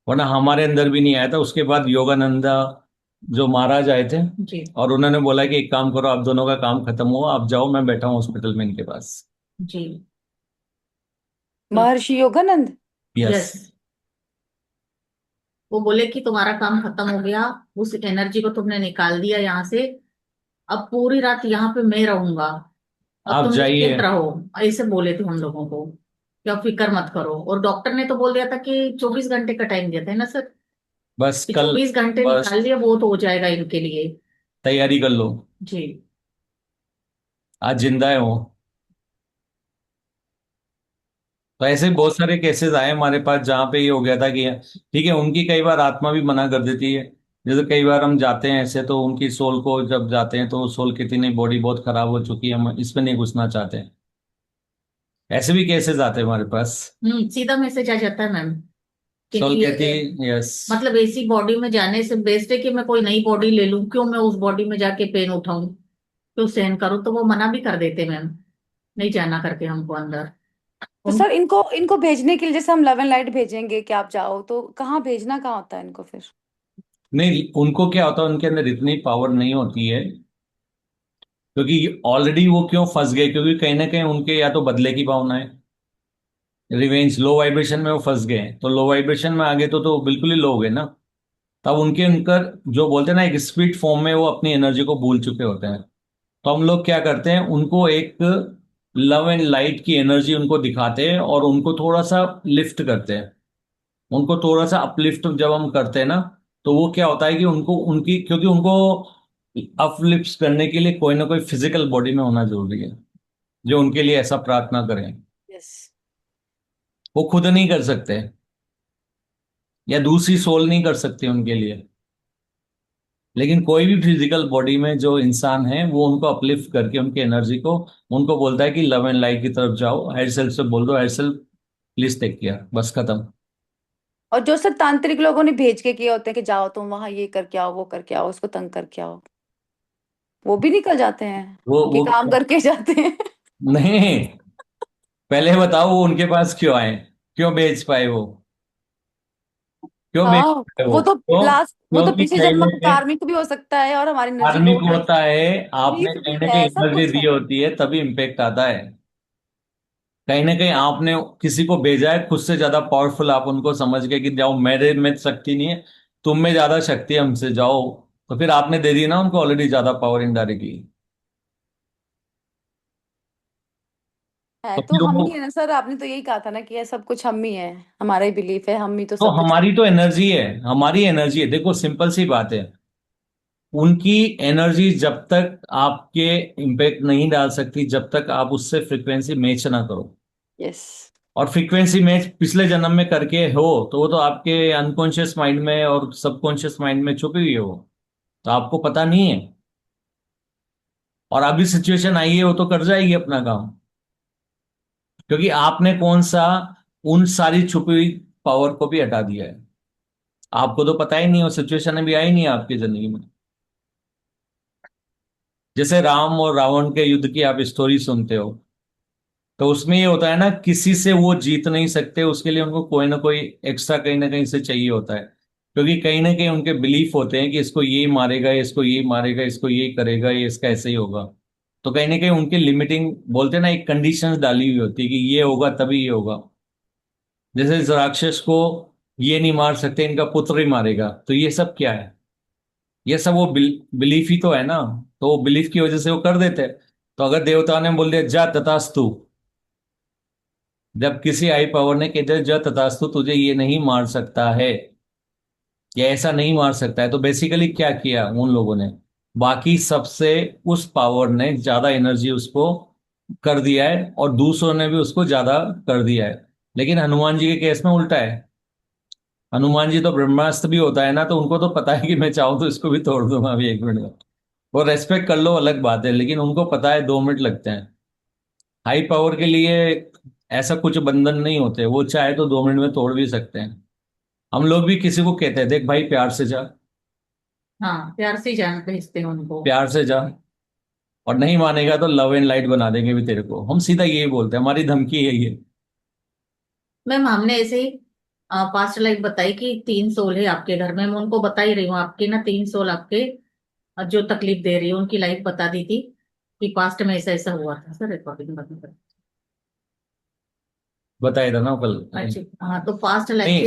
[SPEAKER 4] वरना हमारे अंदर भी नहीं आया था। उसके बाद योगानंदा जो महाराज आए थे,
[SPEAKER 9] जी।
[SPEAKER 4] और उन्होंने बोला कि एक काम करो, आप दोनों का काम खत्म हुआ, आप जाओ, मैं बैठा हूँ हॉस्पिटल में इनके पास।
[SPEAKER 9] जी।
[SPEAKER 8] महर्षि योगानंद।
[SPEAKER 4] यस।
[SPEAKER 9] यस। वो बोले कि तुम्हारा काम खत्म हो गया, उस एनर्जी को तुमने निकाल दिया यहाँ से, अब पूरी रात यहाँ पे मैं रहूंगा, अब
[SPEAKER 4] आप
[SPEAKER 9] तुम
[SPEAKER 4] जाइए।
[SPEAKER 9] निश्चिंत रहो। ऐसे बोले थे हम लोगों को कि आप फिक्र मत करो। और डॉक्टर ने तो बोल दिया था कि 24 घंटे का टाइम दिया था ना सर,
[SPEAKER 4] बस
[SPEAKER 9] कि
[SPEAKER 4] कल,
[SPEAKER 9] 24 घंटे
[SPEAKER 4] बस
[SPEAKER 9] निकाल दिया, बहुत हो जाएगा इनके लिए।
[SPEAKER 4] तैयारी कर लो।
[SPEAKER 9] जी।
[SPEAKER 4] आज जिंदा है वो। तो ऐसे बहुत सारे केसेस आए हमारे पास जहाँ पे ये हो गया था कि ठीक है, उनकी कई बार आत्मा भी मना कर देती है। जैसे कई बार हम जाते हैं ऐसे, तो उनकी सोल को जब जाते हैं तो सोल कहती नहीं, बॉडी बहुत खराब हो चुकी है, हम इसमें नहीं घुसना चाहते हैं। ऐसे भी केसेस आते हैं हमारे पास।
[SPEAKER 9] सीधा मैसेज आ जाता है मैम,
[SPEAKER 4] सोल
[SPEAKER 9] क्योंकि
[SPEAKER 4] कहती है यस।
[SPEAKER 9] मतलब ऐसी बॉडी में जाने से बेस्ट है कि मैं कोई नई बॉडी ले लूं, क्यों मैं उस बॉडी में जाके पेन उठाऊं, क्यों सहन करूं। तो वो मना भी कर देते मैम, नहीं जाना करके हमको अंदर।
[SPEAKER 8] तो
[SPEAKER 9] उन
[SPEAKER 8] सर इनको इनको भेजने के लिए, जैसे हम लव एंड लाइट भेजेंगे कि आप जाओ, तो कहाँ भेजना कहाँ होता है इनको फिर?
[SPEAKER 4] नहीं, उनको क्या होता है, उनके अंदर इतनी पावर नहीं होती है, क्योंकि ऑलरेडी वो क्यों फंस गए, क्योंकि कहीं ना कहीं उनके या तो बदले की भावना है, रिवेंज, लो वाइब्रेशन में वो फंस गए हैं। तो लो वाइब्रेशन में आ गए तो बिल्कुल ही लो हो गए ना। तब उनके अंदर जो बोलते हैं ना, एक स्पीड फॉर्म में वो अपनी एनर्जी को भूल चुके होते हैं। तो हम लोग क्या करते हैं, उनको एक लव एंड लाइट की एनर्जी उनको दिखाते हैं और उनको थोड़ा सा लिफ्ट करते हैं। उनको थोड़ा सा अपलिफ्ट जब हम करते हैं ना, तो वो क्या होता है कि उनको उनकी, क्योंकि उनको अपलिफ्ट करने के लिए कोई ना कोई फिजिकल बॉडी में होना जरूरी है, जो उनके लिए ऐसा प्रार्थना करें।
[SPEAKER 8] यस।
[SPEAKER 4] वो खुद नहीं कर सकते, या दूसरी सोल नहीं कर सकती उनके लिए। लेकिन कोई भी फिजिकल बॉडी में जो इंसान है, वो उनको अपलिफ्ट करके उनकी एनर्जी को, उनको बोलता है कि लव एंड लाइट की तरफ जाओ, हायर सेल्फ से बोल दो, higher self please take care, बस खत्म।
[SPEAKER 8] और जो सर तांत्रिक लोगों ने भेज के किए होते हैं कि जाओ तुम वहां ये करके आओ, वो करके आओ, उसको तंग करके आओ, वो भी निकल जाते हैं कि
[SPEAKER 4] वो
[SPEAKER 8] काम करके जाते हैं?
[SPEAKER 4] नहीं, पहले बताओ वो उनके पास क्यों आए, क्यों भेज पाए वो, क्यों भेज
[SPEAKER 8] हाँ,
[SPEAKER 4] पाए वो,
[SPEAKER 8] वो तो
[SPEAKER 4] क्यों?
[SPEAKER 8] लास्ट, वो तो
[SPEAKER 4] क्योंकि
[SPEAKER 8] पिछले
[SPEAKER 4] कहीं
[SPEAKER 8] जन्म
[SPEAKER 4] ना
[SPEAKER 8] का
[SPEAKER 4] कहीं
[SPEAKER 8] कार्मिक भी हो सकता है और हमारी एनर्जी
[SPEAKER 4] धार्मिक
[SPEAKER 8] लो
[SPEAKER 4] होता है, आपने
[SPEAKER 8] रीच
[SPEAKER 4] कहीं
[SPEAKER 8] भी
[SPEAKER 4] ना कहीं
[SPEAKER 8] है, सब
[SPEAKER 4] एनर्जी
[SPEAKER 8] कुछ
[SPEAKER 4] दी
[SPEAKER 8] है।
[SPEAKER 4] होती है, तभी इम्पेक्ट आता है। कहीं ना कहीं आपने किसी को भेजा है, खुद से ज्यादा पावरफुल आप उनको समझ गए कि जाओ, मेरे में शक्ति नहीं है, तुम में ज्यादा शक्ति है, हमसे जाओ। तो फिर आपने दे दी ना उनको ऑलरेडी ज्यादा पावर इनडायरेक्टली।
[SPEAKER 8] है
[SPEAKER 4] तो
[SPEAKER 8] तो
[SPEAKER 4] फिर
[SPEAKER 8] हम
[SPEAKER 4] वो,
[SPEAKER 8] ही है ना सर, आपने तो यही कहा था ना कि ये सब कुछ हम ही है, हमारा ही बिलीफ है, हम ही तो
[SPEAKER 4] तो
[SPEAKER 8] सब कुछ।
[SPEAKER 4] हमारी तो एनर्जी है, हमारी एनर्जी है, देखो सिंपल सी बात है। उनकी एनर्जी जब तक आपके इम्पैक्ट नहीं डाल सकती, जब तक आप उससे फ्रीक्वेंसी मैच ना करो।
[SPEAKER 8] यस।
[SPEAKER 4] और फ्रीक्वेंसी मैच पिछले जन्म में करके हो तो वो तो आपके अनकॉन्शियस माइंड में और सबकॉन्शियस माइंड में छुपी हुई है वो, तो आपको पता नहीं है। और अभी सिचुएशन आई है वो तो कर जाएगी अपना काम, क्योंकि आपने कौन सा उन सारी छुपी हुई पावर को भी हटा दिया है। आपको तो पता ही नहीं, वो सिचुएशन अभी आई नहीं है आपकी जिंदगी में। जैसे राम और रावण के युद्ध की आप स्टोरी सुनते हो, तो उसमें ये होता है ना, किसी से वो जीत नहीं सकते, उसके लिए उनको कोई ना कोई एक्स्ट्रा कहीं ना कहीं से चाहिए होता है, क्योंकि कहीं ना कहीं उनके बिलीफ होते हैं कि इसको ये मारेगा, इसको ये मारेगा, इसको ये करेगा, ये इसका ऐसे ही होगा। तो कहीं ना कहीं उनकी लिमिटिंग बोलते हैं ना, एक कंडीशंस डाली हुई होती है कि ये होगा तभी ये होगा। जैसे इस राक्षस को ये नहीं मार सकते, इनका पुत्र ही मारेगा, तो ये सब क्या है? ये सब वो बिलीफ ही तो है ना। तो वो बिलीफ की वजह से वो कर देते हैं। तो अगर देवताओं ने बोल दिया जा तथास्तु, जब किसी हाई पावर ने कह दिया जा तथास्तु, तुझे ये नहीं मार सकता है या ऐसा नहीं मार सकता है, तो बेसिकली क्या किया उन लोगों ने, बाकी सबसे उस पावर ने ज्यादा एनर्जी उसको कर दिया है और दूसरों ने भी उसको ज्यादा कर दिया है। लेकिन हनुमान जी के केस में उल्टा है। हनुमान जी तो ब्रह्मास्त्र भी होता है ना, तो उनको तो पता है कि मैं चाहूं तो इसको भी तोड़ दूंगा अभी 1 मिनट में। वो रेस्पेक्ट कर लो अलग बात है, लेकिन उनको पता है 2 मिनट लगते हैं। हाई पावर के लिए ऐसा कुछ बंधन नहीं होते, वो चाहे तो 2 मिनट में तोड़ भी सकते हैं। हम लोग भी किसी को कहते हैं देख भाई प्यार से जा,
[SPEAKER 9] हाँ, प्यार से जान भेजते हैं उनको।
[SPEAKER 4] प्यार से जा, और नहीं मानेगा तो लव एंड लाइट बना देंगे भी तेरे को। हम सीधा यही बोलते हैं, हमारी धमकी यही है।
[SPEAKER 9] मैम हमने ऐसे ही पास्ट लाइफ बताई कि 3 सोल है आपके घर में। मैं उनको बता ही रही हूँ, आपके ना 3 सोल आपके जो तकलीफ दे रही है उनकी लाइफ बता दी थी कि पास्ट में ऐसा ऐसा हुआ था। सर रिकॉर्डिंग बंद कर।
[SPEAKER 4] बताया था ना कल।
[SPEAKER 9] अच्छा हाँ, तो पास्ट लाइफ
[SPEAKER 4] नहीं,
[SPEAKER 9] के